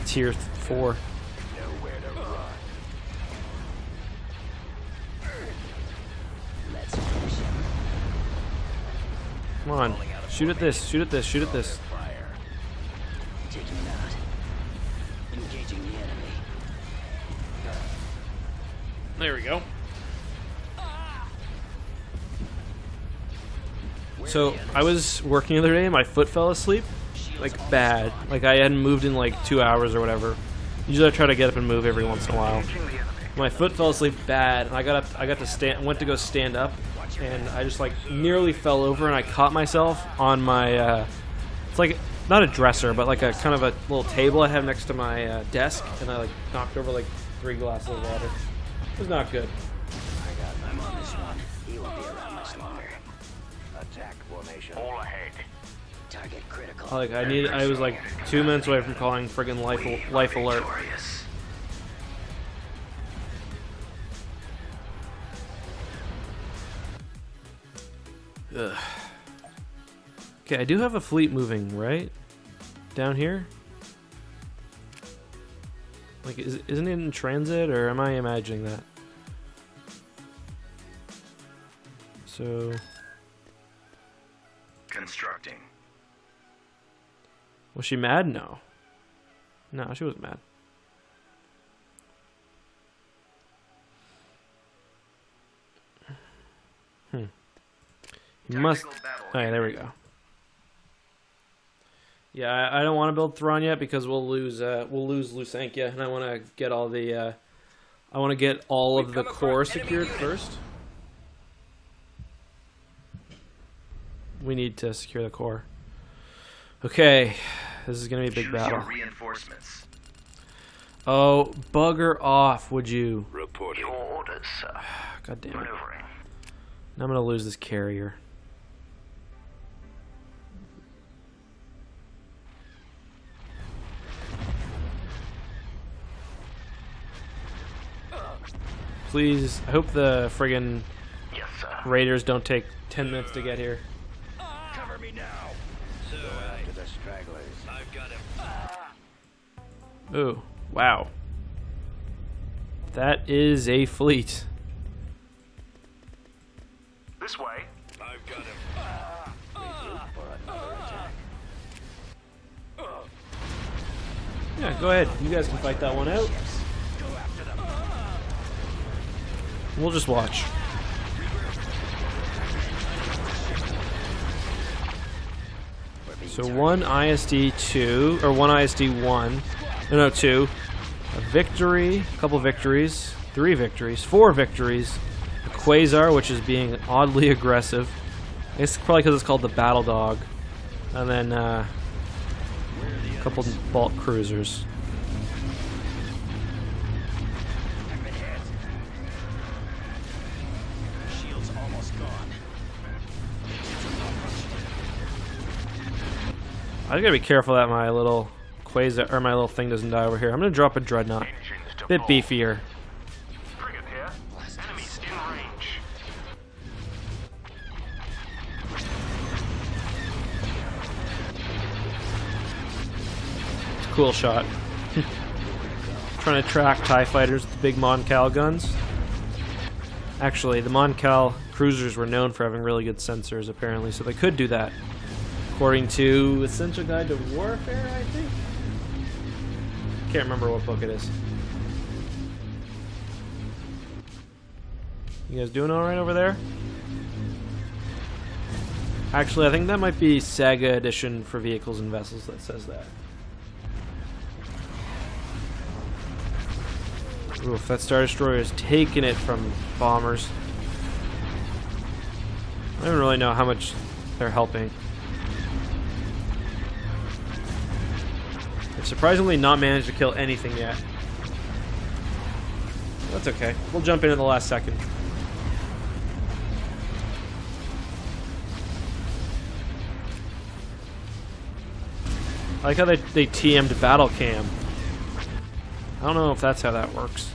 tier 4. Nowhere to run. Let's finish him. Come on, shoot at this, shoot at this, shoot at this. Fire. Taking him out. Engaging the enemy. There we go. So I was working the other day and my foot fell asleep. Like bad. Like I hadn't moved in like 2 hours or whatever. Usually I try to get up and move every once in a while. My foot fell asleep bad and I got up, went to go stand up and I just like nearly fell over and I caught myself on my it's like not a dresser but like a kind of a little table I have next to my desk and I like knocked over like 3 glasses of water. It was not good. I'm on this one. He won't be around much longer. Attack formation. All ahead. Target critical. Like I was like 2 minutes away from calling friggin' life alert. Victorious. Ugh. Okay, I do have a fleet moving, right? Down here? Like, isn't it in transit, or am I imagining that? So... Constructing. Was she mad? No. No, she wasn't mad. You must... Alright, there we go. Yeah, I don't want to build Thrawn yet because we'll lose Lusankia, and I want to get all the I want to get all of the core secured first. We need to secure the core. Okay, this is gonna be a big battle. Choose your reinforcements. Oh, bugger off, would you? Reporting. Your orders, sir. God damn it. Maneuvering. Now I'm gonna lose this carrier. Please, I hope the friggin' Yes, sir. raiders don't take 10 minutes to get here. Cover me now. Go after the stragglers. I've got him. Ooh, wow. That is a fleet. This way. I've got him. Regroup for another attack. Yeah, go ahead. You guys can fight that one out. Go after them. We'll just watch. We're being So targeted. one ISD 2, or one ISD 1, no, 2. A victory, a couple victories, 3 victories, 4 victories. A Quasar, which is being oddly aggressive. I guess probably because it's called the Battle Dog. And then a couple bulk cruisers. I've been hit. Shield's almost gone. I gotta be careful that my little Quasar, or my little thing doesn't die over here. I'm gonna drop a Dreadnought. Engines to Bit full. beefier. Frigate here. Enemies in range. It's a cool shot. Trying to track TIE fighters with the big Mon Cal guns. Actually, the Mon Cal cruisers were known for having really good sensors, apparently, so they could do that. According to Essential Guide to Warfare, I think? Can't remember what book it is. You guys doing alright over there? Actually, I think that might be Saga Edition for Vehicles and Vessels that says that. Oof, that Star Destroyer is taking it from bombers. I don't really know how much they're helping. They've surprisingly not managed to kill anything yet. That's okay. We'll jump in at the last second. I like how they TM'd battle cam. I don't know if that's how that works.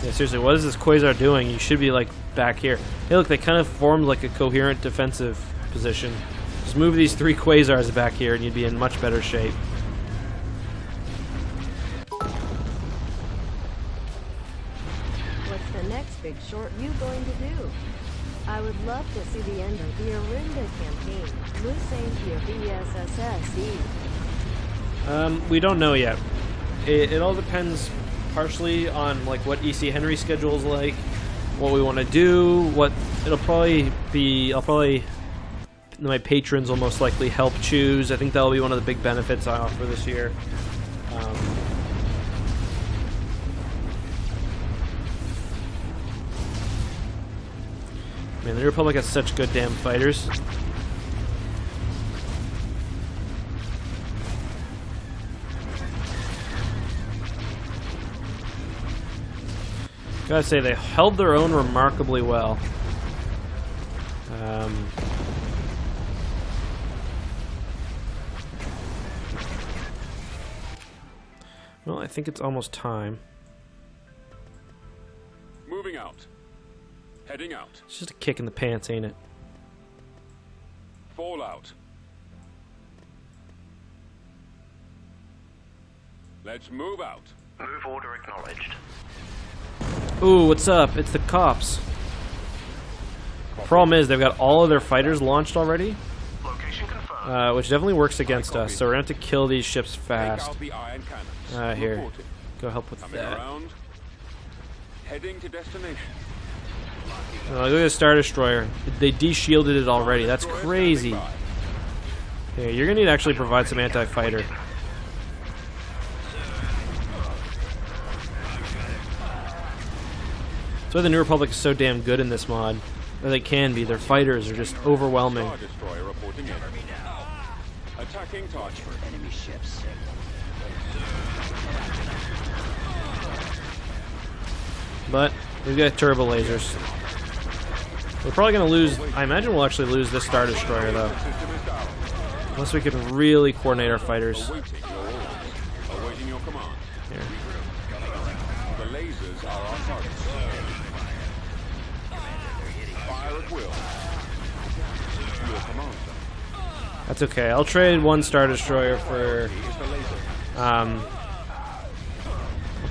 Yeah, seriously, what is this Quasar doing? You should be like back here. Hey, look, they kind of formed like a coherent defensive position. Just move these 3 Quasars back here and you'd be in much better shape. What's the next big short you going to do? I would love to see the end of the Arinda campaign. Lusain VSSSE. We don't know yet. It all depends partially on like what EC Henry's schedule is like, what we want to do, what it'll probably be. My patrons will most likely help choose. I think that'll be one of the big benefits I offer this year. Man, the Republic has such good damn fighters. Gotta say, they held their own remarkably well. Well, I think it's almost time. Moving out. Heading out. It's just a kick in the pants, ain't it? Fallout. Let's move out. Move order acknowledged. Ooh, what's up? It's the cops. Problem is, they've got all of their fighters launched already, Location confirmed. which definitely works against us, so we're gonna have to kill these ships Take fast. out the iron cannons. Here. Reporting. Go help with Coming that. around. Heading to destination. Look at the Star Destroyer. They de-shielded it already. That's Destroyer crazy. standing by. Okay, you're gonna need to actually provide some anti-fighter. That's why the New Republic is so damn good in this mod. Or they can be. Their fighters are just overwhelming. Star Destroyer reporting in. Attacking target. For enemy ships. But we've got turbo lasers. We're probably gonna lose. I imagine we'll actually lose this Star Destroyer though, System is down. unless we can really coordinate our fighters. Awaiting your orders. Awaiting your command. Here. The lasers are our targets. Fire at will. Your command, sir. That's okay. I'll trade one Star Destroyer for... Here's the laser. I'll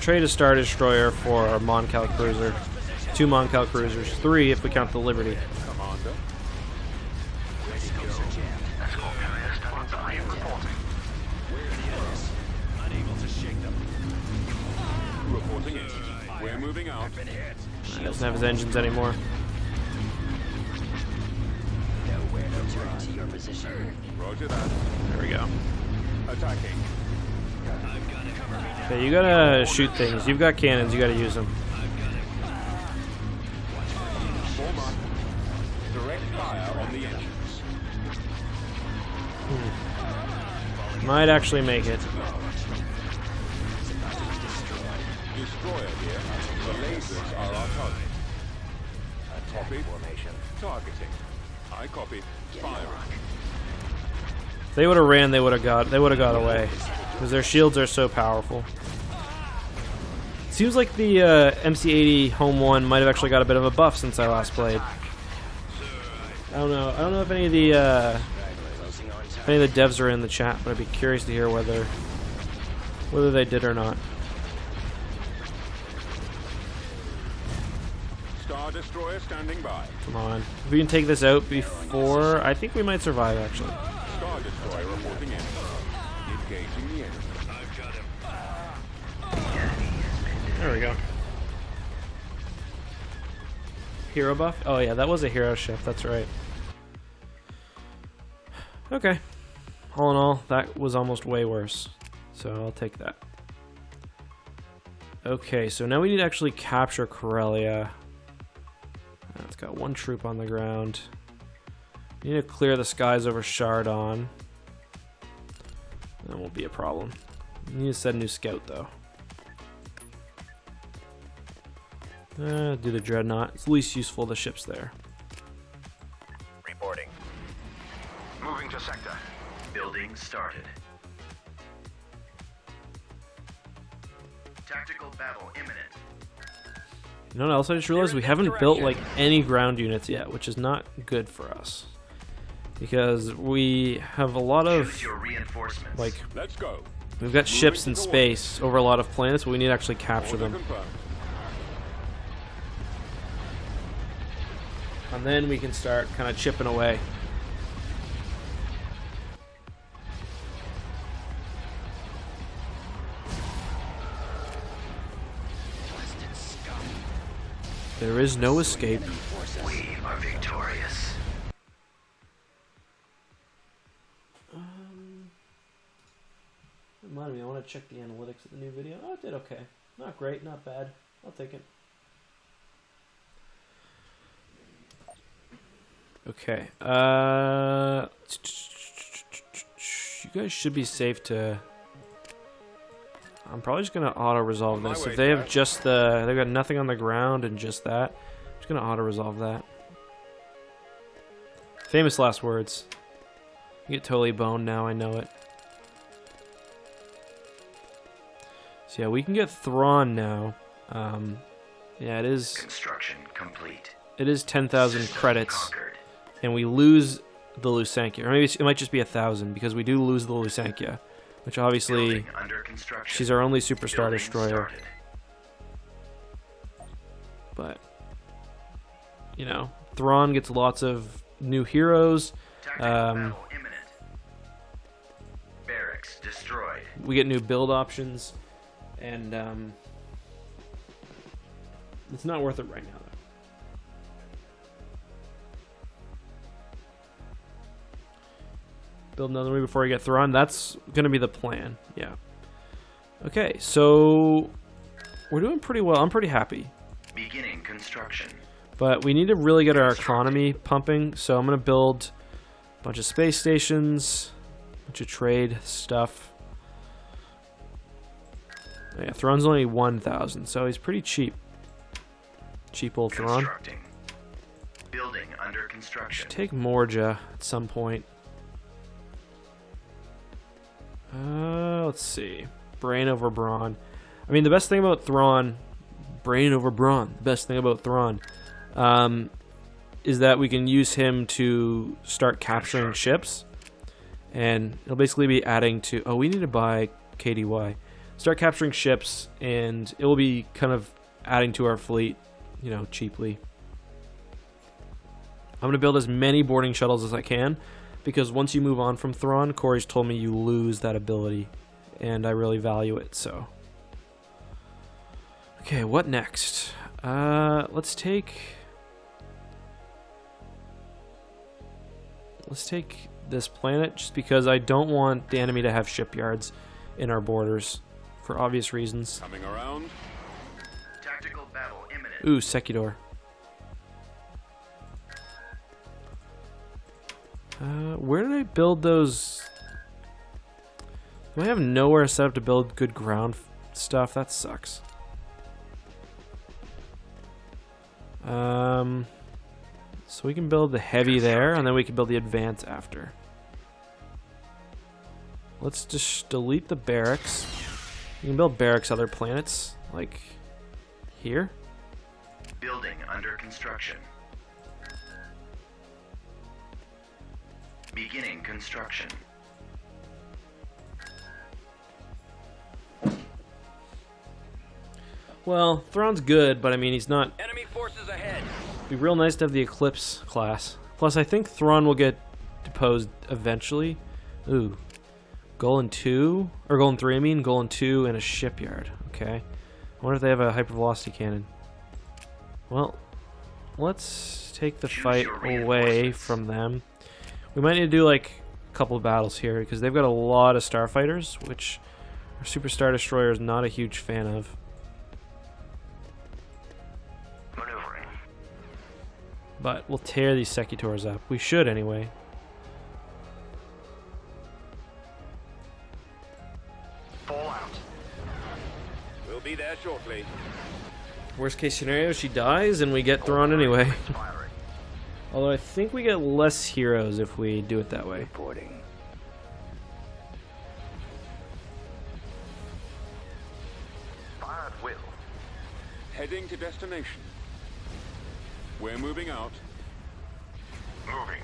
trade a Star Destroyer for a Moncal Cruiser. 2 Moncal Cruisers. 3 if we count the Liberty. Commander. Unable to shake them. Reporting in. We're moving out. Been hit. He doesn't have his engines anymore. Nowhere to turn to your position. Roger that. There we go. Attacking. I've got it. Cover me now. Okay, you gotta shoot things. You've got cannons. You gotta use them. Form up. Direct fire on the engines. Might actually make it. Destroyer here. The lasers are our target. Copy. Targeting. I copy. Firing. If they would have ran, they would have got away because their shields are so powerful. Seems like the MC80 Home 1 might have actually got a bit of a buff since I last played. I don't know. I don't know if any of the devs are in the chat, but I'd be curious to hear whether they did or not. Star Destroyer standing by. Come on. If we can take this out before... I think we might survive, actually. Star Destroyer reporting in. Engaging the enemy. I've got him. There we go. Hero buff? Oh yeah, that was a hero ship, that's right. Okay. All in all, that was almost way worse. So I'll take that. Okay, so now we need to actually capture Corellia. It's got 1 troop on the ground. We need to clear the skies over Chardon. That won't be a problem. We need to set a new scout though. Do the Dreadnought. It's the least useful of the ships there. Reporting. Moving to sector. Building started. Tactical battle imminent. You know what else I just realized? We haven't built like any ground units yet, which is not good for us. Because we have a lot of Choose your reinforcements. like Let's go. we've got ships in space over a lot of planets, but we need to actually capture Order them. confirmed. And then we can start kind of chipping away. Blasted scum. There is no escape. We are victorious. Remind me, I want to check the analytics of the new video. Oh, it did okay. Not great, not bad. I'll take it. Okay. You guys should be safe to... I'm probably just going to auto-resolve On my this. way, If they have Jack. just the... They've got nothing on the ground and just that. I'm just going to auto-resolve that. Famous last words. You get totally boned now, I know it. So yeah, we can get Thrawn now. Yeah, it is... Construction complete. It is 10,000 System credits. conquered. And we lose the Lusankia. Or maybe it might just be 1,000 because we do lose the Lusankia. Which obviously, Building under construction. she's our only superstar Building destroyer. started. But, you know, Thrawn gets lots of new heroes. Tactical battle imminent. Barracks destroyed. We get new build options. And, it's not worth it right now, though. Build another one before we get Thrawn. That's going to be the plan. Yeah. Okay, so we're doing pretty well. I'm pretty happy. Beginning construction. But we need to really get our economy pumping. So I'm going to build a bunch of space stations, a bunch of trade stuff. Oh, yeah, Thrawn's only 1,000, so he's pretty cheap. Cheap old Thrawn. Constructing. Building under construction. Take Morja at some point. Let's see. Brain over Brawn. I mean, the best thing about Thrawn... Brain over Brawn. The best thing about Thrawn. is that we can use him to start capturing ships, and it'll basically be adding to... Oh, we need to buy KDY. Start capturing ships, and it will be kind of adding to our fleet, you know, cheaply. I'm going to build as many boarding shuttles as I can, because once you move on from Thrawn, Corey's told me you lose that ability, and I really value it, so... Okay, what next? Let's take this planet, just because I don't want the enemy to have shipyards in our borders, for obvious reasons. Coming around. Tactical battle imminent. Ooh, Secutor. Where did I build those? Do I have nowhere set up to build good ground stuff? That sucks. So we can build the heavy there, and then we can build the advance after. Let's just delete the barracks. You can build barracks other planets, like here. Building under construction. Beginning construction. Well, Thrawn's good, but I mean, he's not... Enemy forces ahead. It'd be real nice to have the Eclipse class. Plus, I think Thrawn will get deposed eventually. Ooh. Golan 2, or Golan 3, I mean. Golan 2 and a shipyard. Okay. I wonder if they have a hypervelocity cannon. Well, let's take the fight away from them. We might need to do, like, a couple of battles here, because they've got a lot of starfighters, which our Super Star Destroyer is not a huge fan of. Maneuvering. But we'll tear these Secutors up. We should, anyway. Fall out. We'll be there shortly. Worst case scenario, she dies and we get Thrawn anyway. Firing. Although I think we get less heroes if we do it that way. Reporting. Fire at will. Heading to destination. We're moving out. Moving.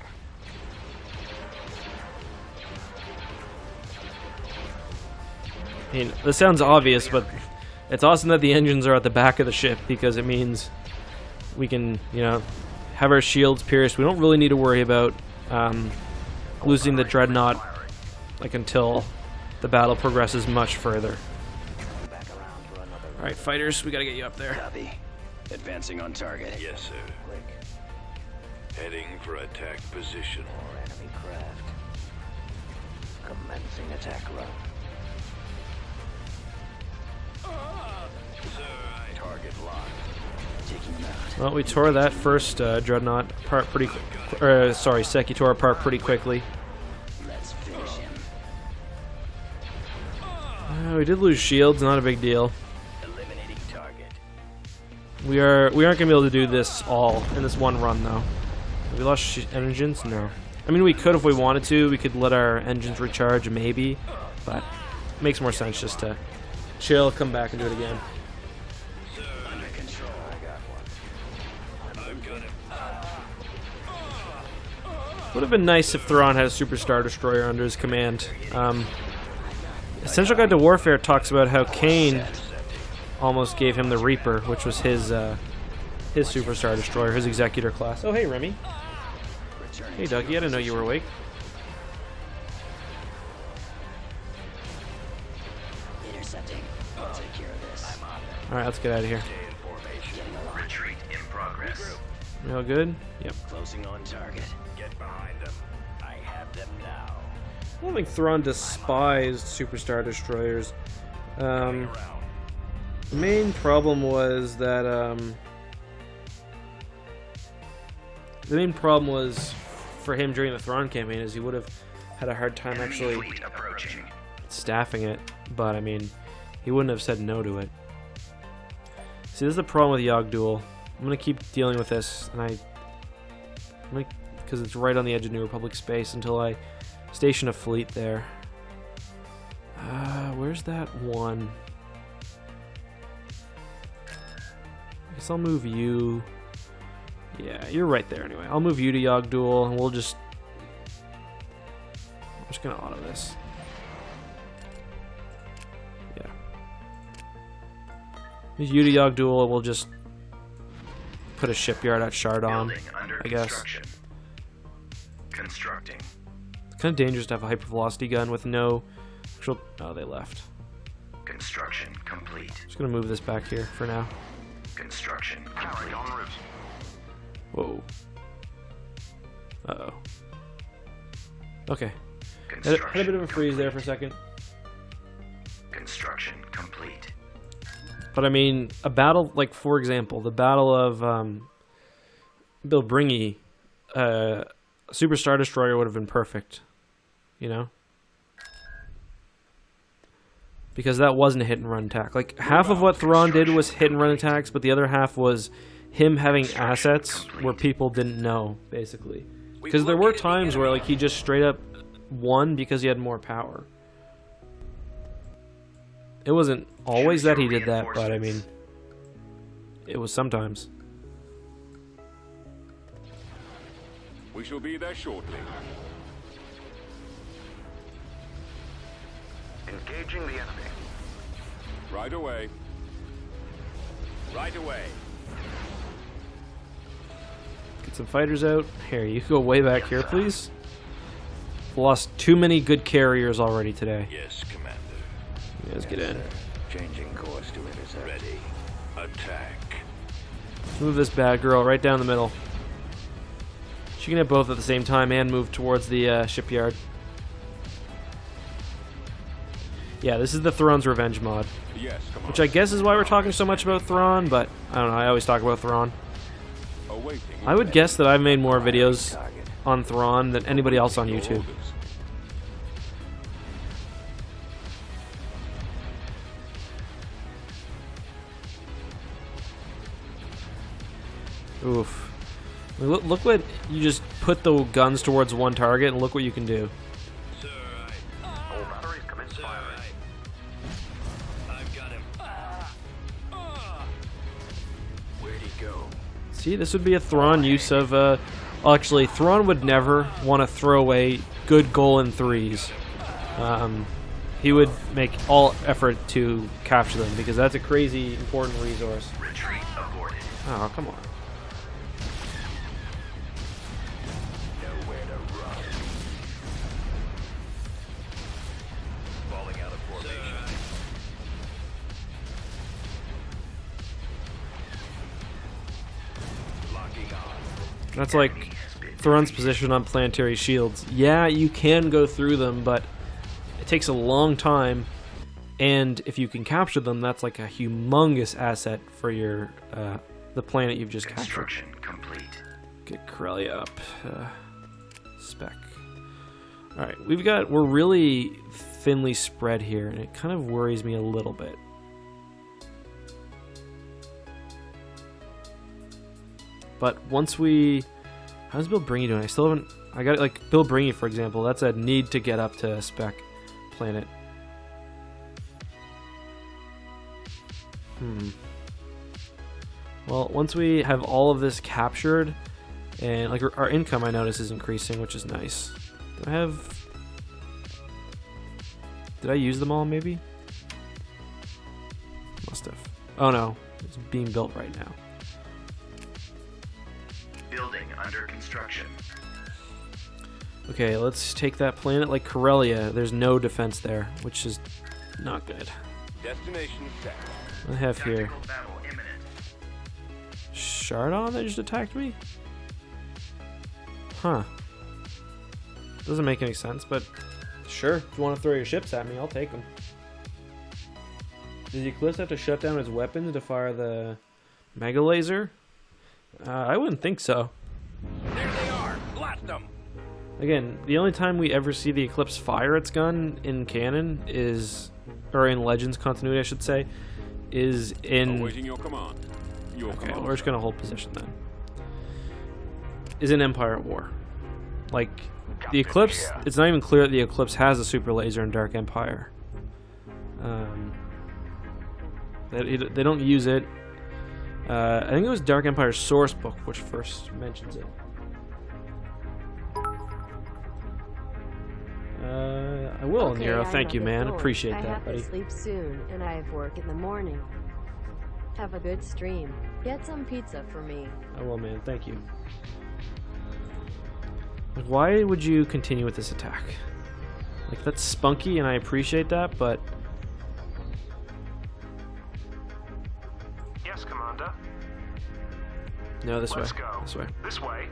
I mean, this sounds obvious, but it's awesome that the engines are at the back of the ship, because it means we can, you know, have our shields pierced. We don't really need to worry about losing the dreadnought, like, until the battle progresses much further. Back around for another. Alright, fighters, we gotta get you up there. Copy. Advancing on target. Yes, sir. Click. Heading for attack position. More enemy craft. Commencing attack run. Target locked. Taking him out. Well, we tore that first dreadnought apart pretty sorry, Secutor apart pretty quickly. Let's finish him. We did lose shields, not a big deal. Eliminating target. We aren't gonna be able to do this all in this one run, though. We lost engines? No. I mean, we could if we wanted to. We could let our engines recharge, maybe, but it makes more sense just to chill, come back, and do it again. Under control. I got one. I've got him. Would have been nice if Thrawn had a Super Star Destroyer under his command. Essential Guide to Warfare talks about how Kane almost gave him the Reaper, which was his Super Star Destroyer, his Executor class. Oh, hey, Remy. Hey, Dougie, I didn't know you were awake. Intercepting. I'll take care of this. Alright, let's get out of here. Stay in formation. Retreat in progress. We all good? Yep. Closing on target. Get behind them. I have them now. I don't think Thrawn despised Super Star Destroyers. The main problem was that, the main problem was for him during the Thrawn campaign is he would have had a hard time actually Fleet approaching. staffing it, but I mean, he wouldn't have said no to it. See, this is the problem with Yogg Duel. I'm gonna keep dealing with this, and because it's right on the edge of New Republic space until I station a fleet there. Where's that one? I guess I'll move you. Yeah, you're right there anyway. I'll move you to Yogg-Duel, and we'll just... I'm just gonna auto this. Yeah. Use you to Yogg-Duel, and we'll just put a shipyard at Chardon, Building under I guess. construction. Constructing. It's kind of dangerous to have a hypervelocity gun with no actual... Oh, they left. Construction complete. Just gonna move this back here for now. Construction Carried complete. en route. Whoa. Uh-oh. Okay. Had a bit of a freeze there for a second. Construction complete. But I mean, a battle, like, for example, the Battle of Bilbringi, Super Star Destroyer would have been perfect. You know? Because that wasn't a hit-and-run attack. Like, half of what Thrawn did was hit-and-run attacks, but the other half was him having assets where people didn't know, basically. Because there were times where, like, he just straight up won because he had more power. It wasn't always that he did that, but I mean, it was sometimes. We shall be there shortly. Engaging the enemy. Right away. Right away. Get some fighters out. Here, you can go way back here, please. Lost too many good carriers already today. Yes, Commander. You guys get in. Changing course to intercept. Ready. Attack. Move this bad girl right down the middle. She can hit both at the same time and move towards the shipyard. Yeah, this is the Thrawn's Revenge mod. Yes, come on. Which I guess is why we're talking so much about Thrawn, but I don't know, I always talk about Thrawn. Awaiting. I would guess that I've made more videos on Thrawn than anybody else on YouTube. Oof. Look what you just put the guns towards one target and look what you can do. All batteries commence firing. I've got him. Where'd he go? See, this would be a Thrawn use of, actually, Thrawn would never want to throw away good goal in threes. He would make all effort to capture them because that's a crazy important resource. Retreat aborted. Oh, come on. Nowhere to run. Falling out of formation. Locking on. That's like Thrawn's position on planetary shields. Yeah, you can go through them, but it takes a long time, and if you can capture them, that's like a humongous asset for your the planet you've just captured. Construction complete. Get Corellia up. Spec. Alright, we're really thinly spread here, and it kind of worries me a little bit. But once we... How's Bilbringi doing? I still haven't... I got, like, Bilbringi, for example. That's a need to get up to spec planet. Well, once we have all of this captured, and, like, our income, I notice, is increasing, which is nice. Do I have... Did I use them all, maybe? Must have. Oh, no. It's being built right now. Building under construction. Okay, let's take that planet like Corellia. There's no defense there, which is not good. Destination set. What do I have here? Tactical battle imminent. Chardon that just attacked me? Huh. Doesn't make any sense, but sure. If you want to throw your ships at me, I'll take them. Does Eclipse have to shut down his weapons to fire the Mega Laser? I wouldn't think so. There they are. Blast them. Again, the only time we ever see the Eclipse fire its gun in canon is, or in Legends continuity, I should say, is in... Awaiting your command. Your Okay, command. we're just gonna hold position then. Is in Empire at War. Like, the Eclipse, it's not even clear that the Eclipse has a super laser in Dark Empire. They don't use it. I think it was Dark Empire's source book which first mentions it. I will, Okay, Nero. I'm Thank on you, the man. floor. Appreciate I that, have buddy. to sleep soon, and I have work in the morning. Have a good stream. Get some pizza for me. I will, man. Thank you. Like, why would you continue with this attack? Like, that's spunky, and I appreciate that, but... Yes, Commander. No, this Let's way. go. This way. This way.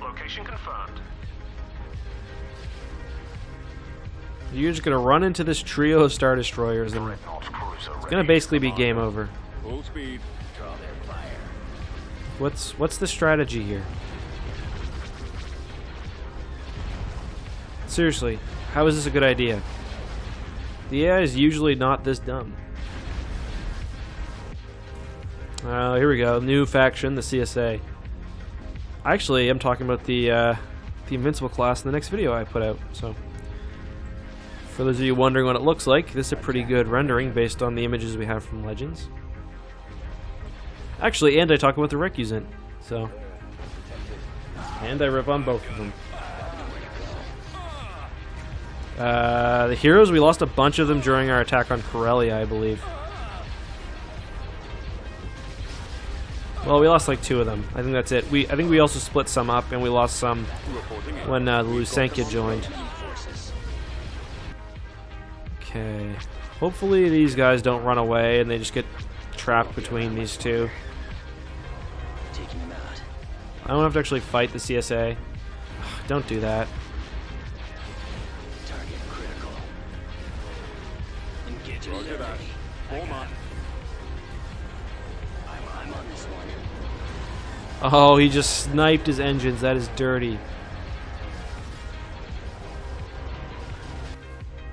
Location confirmed. You're just gonna run into this trio of Star Destroyers, and it's gonna basically be game over. Full speed. Draw their fire. What's the strategy here? Seriously, how is this a good idea? The AI is usually not this dumb. Here we go. New faction, the CSA. Actually, I'm talking about the Invincible class in the next video I put out. So, for those of you wondering what it looks like, this is a pretty good rendering based on the images we have from Legends. Actually, and I talk about the Recusant. So, and I rip on both of them. The heroes, we lost a bunch of them during our attack on Corellia, I believe. Well, we lost like 2 of them. I think that's it. I think we also split some up, and we lost some when the Lusankia joined. Okay. Hopefully these guys don't run away, and they just get trapped between these two. Taking them out. I don't have to actually fight the CSA. Don't do that. Target critical. Engage Roger that. Form up. I'm on this one. Oh, he just sniped his engines. That is dirty.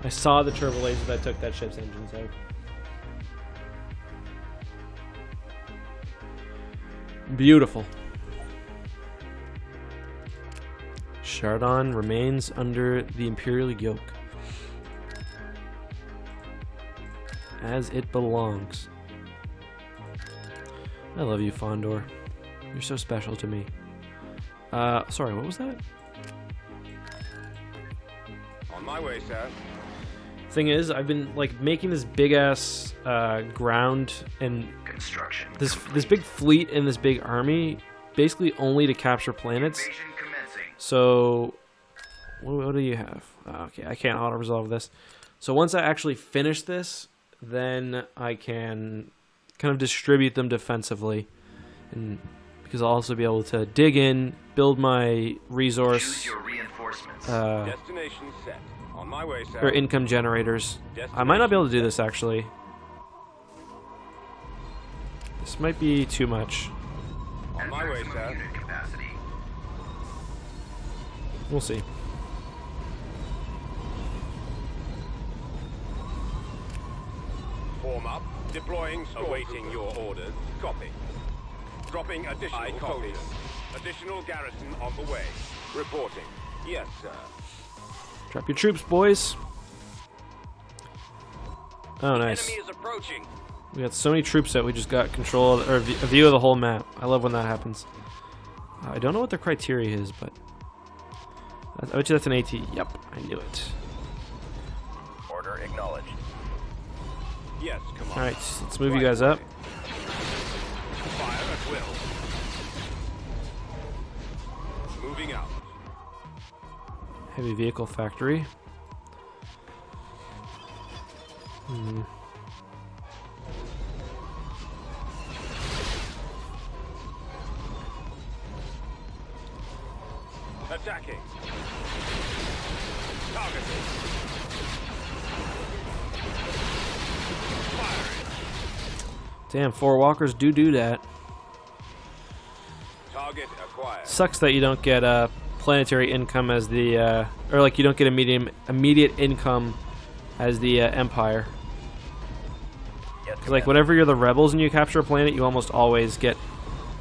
I saw the turbo laser that took that ship's engines out. Beautiful. Chardon remains under the Imperial yoke. As it belongs. I love you, Fondor. You're so special to me. Sorry, what was that? On my way, sir. Thing is, I've been like making this big ass ground and Construction. this big fleet and this big army, basically only to capture planets. Invasion commencing. So, what do you have? Okay, I can't auto resolve this. So once I actually finish this, then I can kind of distribute them defensively, and because I'll also be able to dig in, build my resource Choose your reinforcements. Destination set. On my way, sir. or income generators. I might not be able to do this actually. This might be too much. On my way, Maximum sir. unit capacity. We'll see. Form up. Deploying. Awaiting your orders. Copy. Dropping additional soldiers. Additional garrison on the way. Reporting. Yes, sir. Drop your troops, boys. Oh, nice. Enemy is approaching. We got so many troops that we just got control of, or a view of the whole map. I love when that happens. I don't know what the criteria is, but I bet you that's an AT. Yep, I knew it. Order acknowledged. Yes, come on. All right, let's move you guys up. Fire at will. Moving out. Heavy vehicle factory. Attacking. Targeting. Firing. Damn, 4 walkers do that. Target acquired. Sucks that you don't get planetary income as the, or like you don't get immediate income as the Empire. Yet 'Cause, like whenever you're the rebels and you capture a planet, you almost always get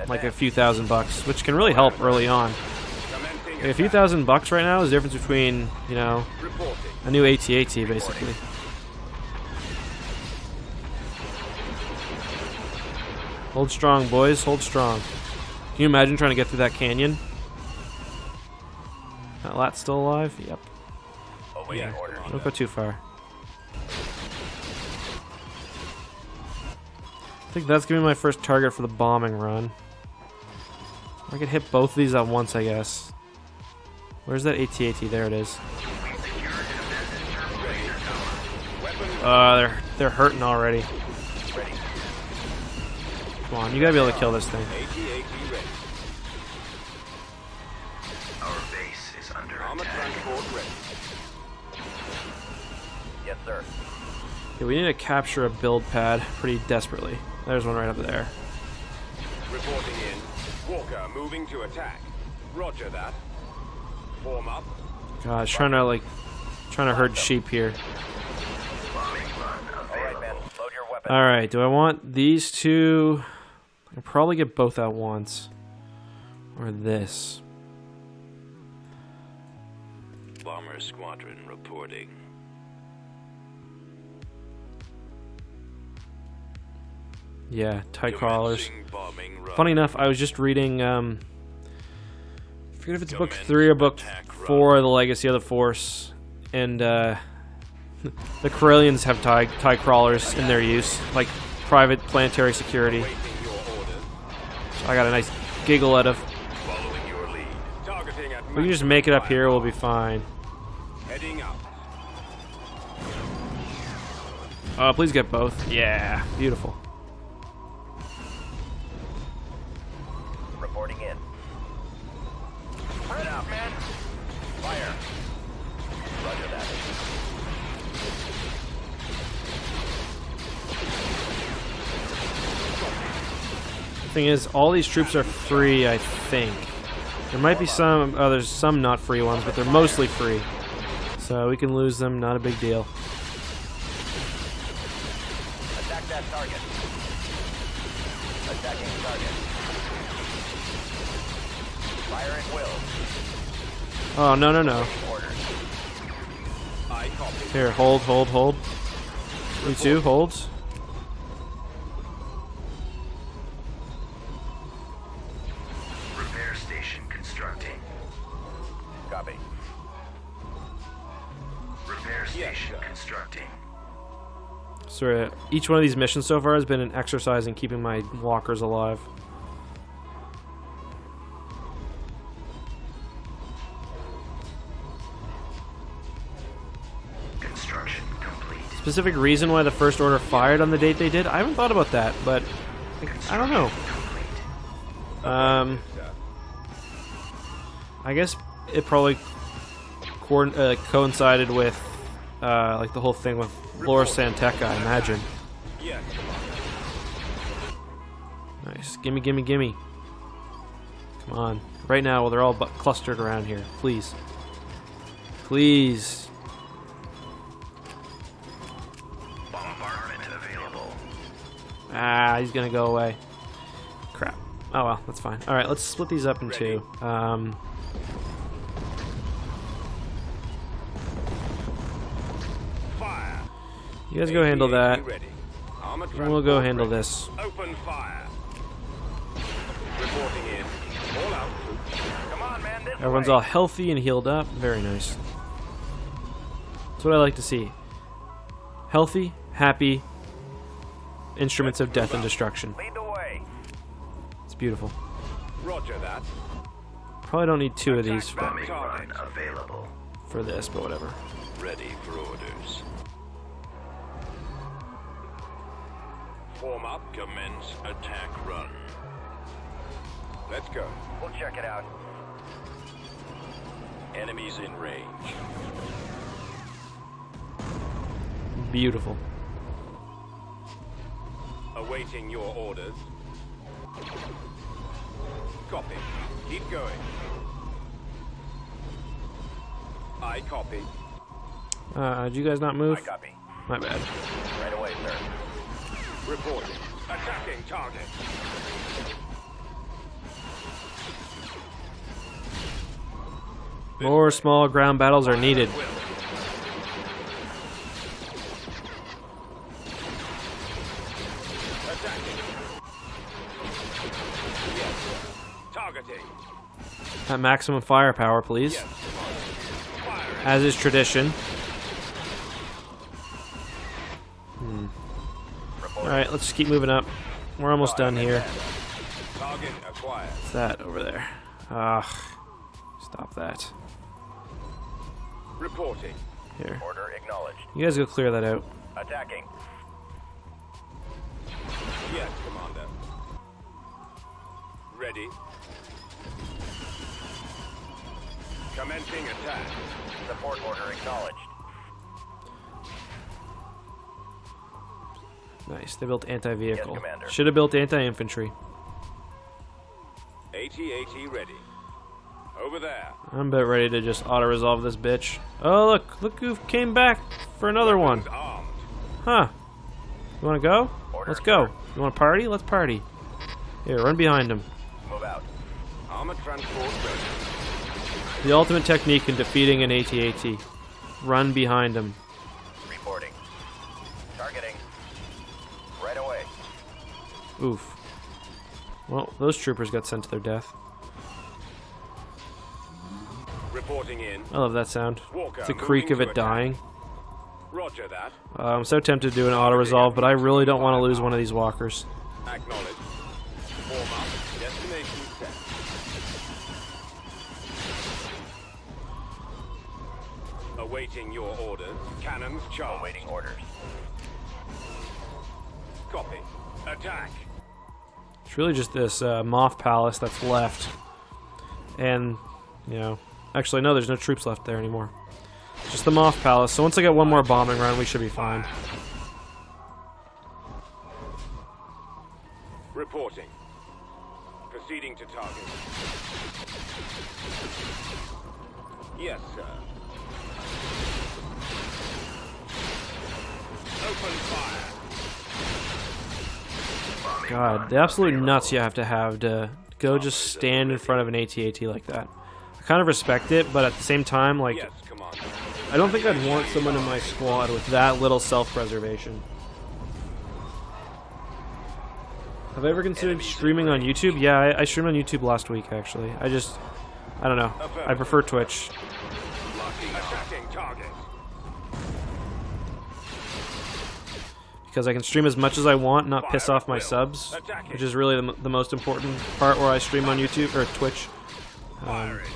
like a few $1,000 bucks, which can really help early on. Commencing A few $1,000 right now is the difference between, you know, Reporting. a new AT-AT basically. Hold strong, boys. Hold strong. Can you imagine trying to get through that canyon? That lat's still alive? Yep. Awaiting orders. Don't go too far. I think that's gonna be my first target for the bombing run. I could hit both of these at once, I guess. Where's that AT-AT? There it is. They're hurting already. Ready. Come on, you gotta be able to kill this thing. AT-AT ready. Our base is under Armored attack. transport ready. Yes, sir. Okay, we need to capture a build pad pretty desperately. There's one right up there. Reporting in. Walker moving to attack. Roger that. Form up. God, it's trying to herd sheep here. Bombing run All right, available. men. Load your weapon. All right, do I want these two? I'll probably get both at once, or this. Bomber squadron reporting. Yeah, TIE crawlers. Commencing bombing run. Funny enough, I was just reading. I forget if it's book 3 or book 4 of the Legacy of the Force, and the Corellians have TIE crawlers in their use, like private planetary security. Waiting your orders. So I got a nice giggle out of. Following your lead. Targeting at We can just make it up here. We'll be fine. Heading up. Please get both. Yeah, beautiful. Reporting in. Spread out, man. Fire. Roger that. Thing is, all these troops are free, I think. There might be some, there's some not free ones, but they're mostly free. So we can lose them, not a big deal. Attack that target. Attacking target. Fire at will. Oh, no, no, no. Orders. I copy. Here, hold. You two, hold. Repair station constructing. Copy. Repair station constructing. So each one of these missions so far has been an exercise in keeping my walkers alive. Construction complete. Specific reason why the First Order fired on the date they did, I haven't thought about that, but I don't know. I guess it probably coincided with like the whole thing with Laura Santeca, I imagine. Yes. Nice. Gimme. Come on. Right now, they're all clustered around here. Please. Please. Bombardment available. Ah, he's gonna go away. Crap. Oh well, that's fine. Alright, let's split these up in two. Fire. You guys go handle that. AT-AT ready. Armored And we'll go transport handle ready. this. Open fire. Reporting in. All out. Come on, man. This Everyone's way. all healthy and healed up. Very nice. That's what I like to see. Healthy, happy instruments of death and destruction. Lead the way. It's beautiful. Roger that. Probably don't need two of these Bombing run available. for this, but whatever. Ready for orders. Form up. Commence attack run. Let's go. We'll check it out. Enemies in range. Beautiful. Awaiting your orders. Copy. Keep going. I copy. Did you guys not move? I copy. My bad. Right away, sir. Reporting. Attacking target. More small ground battles are needed. Attacking. Yes. Targeting. At maximum firepower, please. Yes. Firing. As is tradition. Alright, let's just keep moving up. We're almost done here. Target acquired. What's that over there? Ugh. Stop that. Reporting. Here. Order acknowledged. You guys go clear that out. Attacking. Yes, Commander. Ready. Commencing attack. Support order acknowledged. Nice. They built anti-vehicle. Yes, Commander. Should have built anti-infantry. AT-AT ready. Over there. I'm about ready to just auto-resolve this bitch. Oh, look who came back for another one. Weapons armed. Huh. You want to go? Order, Let's go. sir. You want to party? Let's party. Here, run behind him. Move out. Armored transport ready. The ultimate technique in defeating an AT-AT. Run behind him. Reporting. Targeting. Right away. Oof. Well, those troopers got sent to their death. Reporting in. I love that sound. Walker, It's the creak moving of to it attack. dying. Roger that. I'm so tempted to do an auto-resolve, but I really don't want to lose one of these walkers. Acknowledged. Form up. Destination set. Awaiting your orders. Cannons charged. Awaiting orders. Copy. Attack. It's really just this Moth Palace that's left. And, you know... Actually, no, there's no troops left there anymore. Just the Moth Palace. So once I get one more bombing run, we should be fine. Reporting. Proceeding to target. Yes, sir. Open fire. God, the absolute nuts you have to go just stand in front of an AT-AT like that. I kind of respect it, but at the same time, like, Yes, Commander. I don't think I'd want someone in my squad with that little self-preservation. Have I ever considered streaming on YouTube? Yeah, I streamed on YouTube last week, actually. I don't know. I prefer Twitch. Attacking target. Because I can stream as much as I want, not piss off my subs, which is really the most important part where I stream on YouTube, or Twitch. Firing.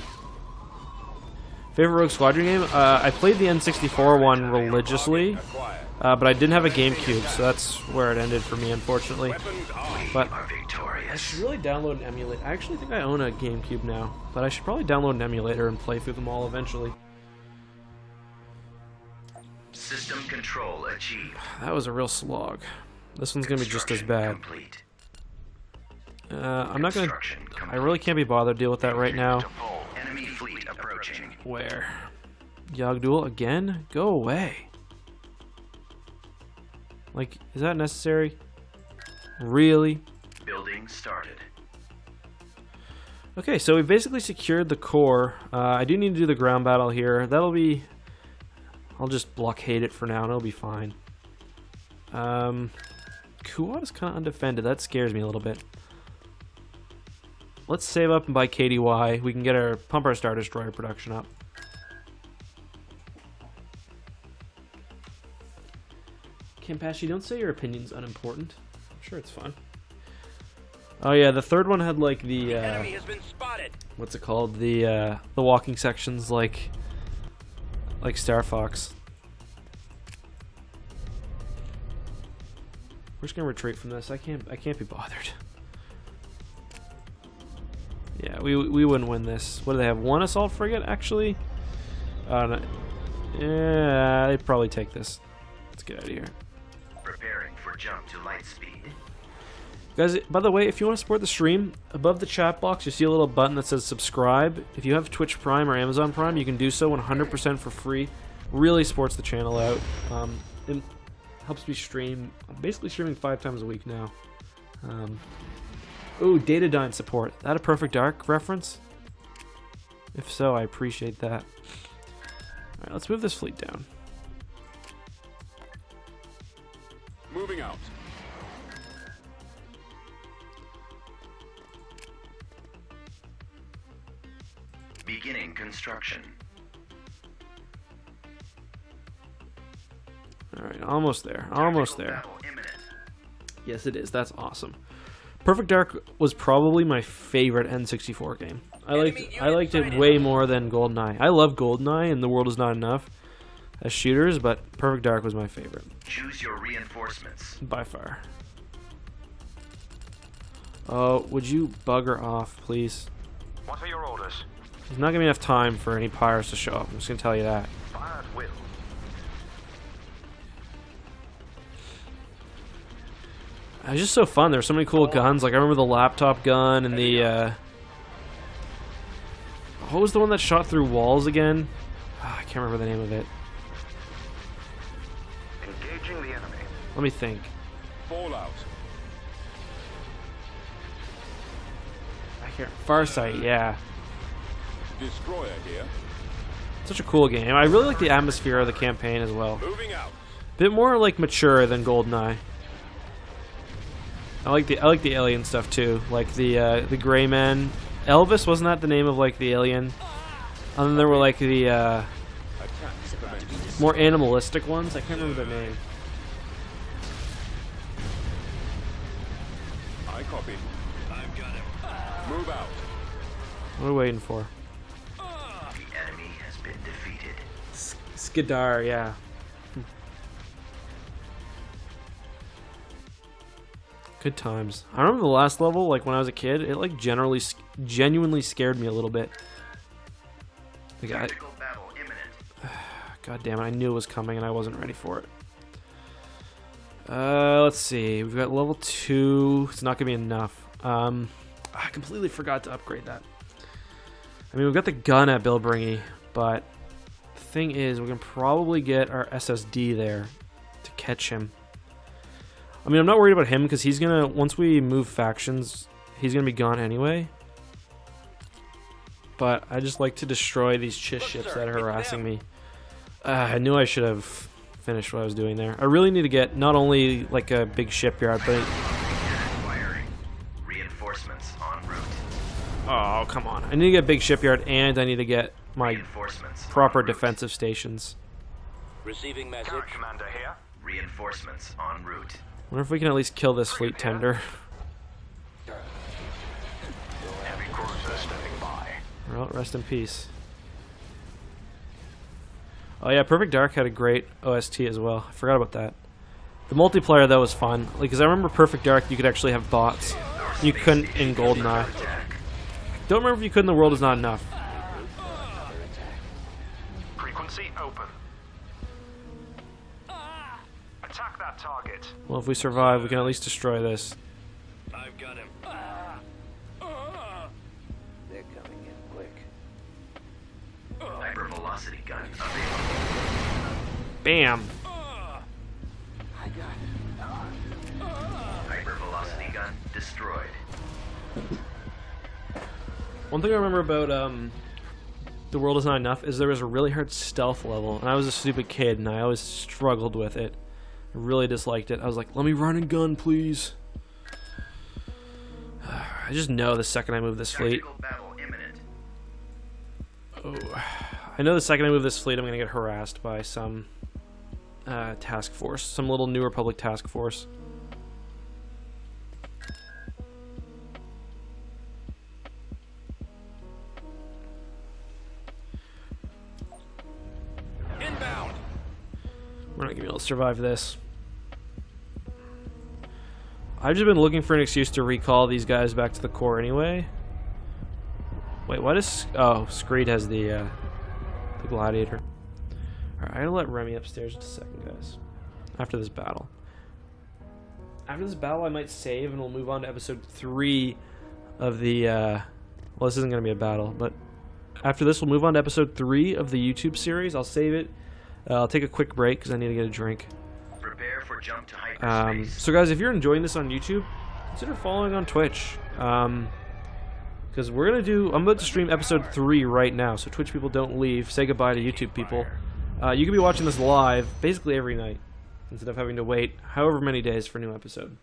Favorite Rogue Squadron game? I played the N64 one religiously, Acquired. but I didn't have a GameCube, so that's where it ended for me, unfortunately. Weapons armed. But Are I victorious. should really download an emulator. I actually think I own a GameCube now, but I should probably download an emulator and play through them all eventually. System control achieved. That was a real slog. This one's gonna be just as bad. Complete. I'm not gonna... Construction I complete. really can't be bothered to deal with that right now. Enemy fleet approaching. Where? Yogg-Duel again? Go away. Like, is that necessary? Really? Building started. Okay, so we basically secured the core. I do need to do the ground battle here. That'll be... I'll just blockade it for now, and it'll be fine. Kuat is kind of undefended. That scares me a little bit. Let's save up and buy KDY. We can get our pump our Star Destroyer production up. Campashi, don't say your opinion's unimportant. I'm sure it's fun. Oh yeah, the third one had like the Enemy has been spotted. what's it called? The walking sections like Star Fox. We're just gonna retreat from this. I can't be bothered. Yeah, we wouldn't win this. What do they have? One assault frigate actually? No. Yeah, they'd probably take this. Let's get out of here. Preparing for jump to light speed. Guys, by the way, if you want to support the stream, above the chat box you see a little button that says subscribe. If you have Twitch Prime or Amazon Prime, you can do so 100% for free. Really supports the channel out. It helps me stream. I'm basically streaming 5 times a week now. Ooh, Datadyne support. That a Perfect Dark reference? If so, I appreciate that. Alright, let's move this fleet down. Moving out. Beginning construction. Alright, almost there. Almost there. Battle imminent. Yes, it is. That's awesome. Perfect Dark was probably my favorite N64 game. I liked it way more than GoldenEye. I love GoldenEye and The World Is Not Enough as shooters, but Perfect Dark was my favorite. Choose your reinforcements. By far. Oh, would you bugger off, please? What are your orders? There's not gonna be enough time for any pyres to show up. I'm just gonna tell you that. Fire at will. It's just so fun. There's so many cool guns. Like I remember the laptop gun and the what was the one that shot through walls again? I can't remember the name of it. Engaging the enemy. Let me think. Fallout. I can't. Farsight, yeah. Destroyer here. Such a cool game. I really like the atmosphere of the campaign as well. Moving out. Bit more like mature than GoldenEye. I like the alien stuff too, like the Gray Men. Elvis, wasn't that the name of like the alien? And then there were like the Attack. more animalistic ones. I can't remember their name. I copy. I've got him. Move out. What are we waiting for? The enemy has been defeated. Skidar, yeah. Good times. I remember the last level, like when I was a kid, it like genuinely scared me a little bit. Like, Tactical battle imminent. God damn it, I knew it was coming and I wasn't ready for it. Let's see. We've got level 2. It's not gonna be enough. I completely forgot to upgrade that. I mean, we've got the gun at Bilbringy, but the thing is, we can probably get our SSD there to catch him. I mean, I'm not worried about him because he's gonna, once we move factions, he's gonna be gone anyway. But I just like to destroy these chiss ships that are harassing me. I knew I should have finished what I was doing there. I really need to get not only like a big shipyard, but Firing. Reinforcements en route. oh come on! I need to get a big shipyard and I need to get my Reinforcements proper en route. defensive stations. Receiving message. Carrot commander here. Reinforcements en route. Wonder if we can at least kill this fleet tender. Heavy cruiser stepping by. Well, rest in peace. Oh yeah, Perfect Dark had a great OST as well. I forgot about that. The multiplayer though was fun. Like, cause I remember Perfect Dark, you could actually have bots. You couldn't in GoldenEye. Don't remember if you could in The World Is Not Enough. Frequency open. Attack that target. Well, if we survive, we can at least destroy this. I've got him. They're coming in quick. Hypervelocity gun available. Bam! Hypervelocity gun destroyed. One thing I remember about The World Is Not Enough is there was a really hard stealth level, and I was a stupid kid, and I always struggled with it. I really disliked it. I was like, let me run and gun, please. I just know the second I move this fleet. Tactical battle imminent. Oh, I know the second I move this fleet, I'm gonna get harassed by some task force, some little New Republic task force. Inbound. We're not gonna be able to survive this. I've just been looking for an excuse to recall these guys back to the core anyway. Wait, what is... Oh, Screed has the Gladiator. Alright, I'm gonna let Remy upstairs in just a second, guys. After this battle. After this battle, I might save and we'll move on to episode 3 of the... Well, this isn't gonna be a battle, but... After this, we'll move on to episode 3 of the YouTube series. I'll save it. I'll take a quick break because I need to get a drink. Prepare for jump to hyperspace. So guys, if you're enjoying this on YouTube, consider following on Twitch. Because Because we're going to do... I'm about to stream episode 3 right now, so Twitch people don't leave. Say goodbye to YouTube people. You can be watching this live basically every night, instead of having to wait however many days for a new episode.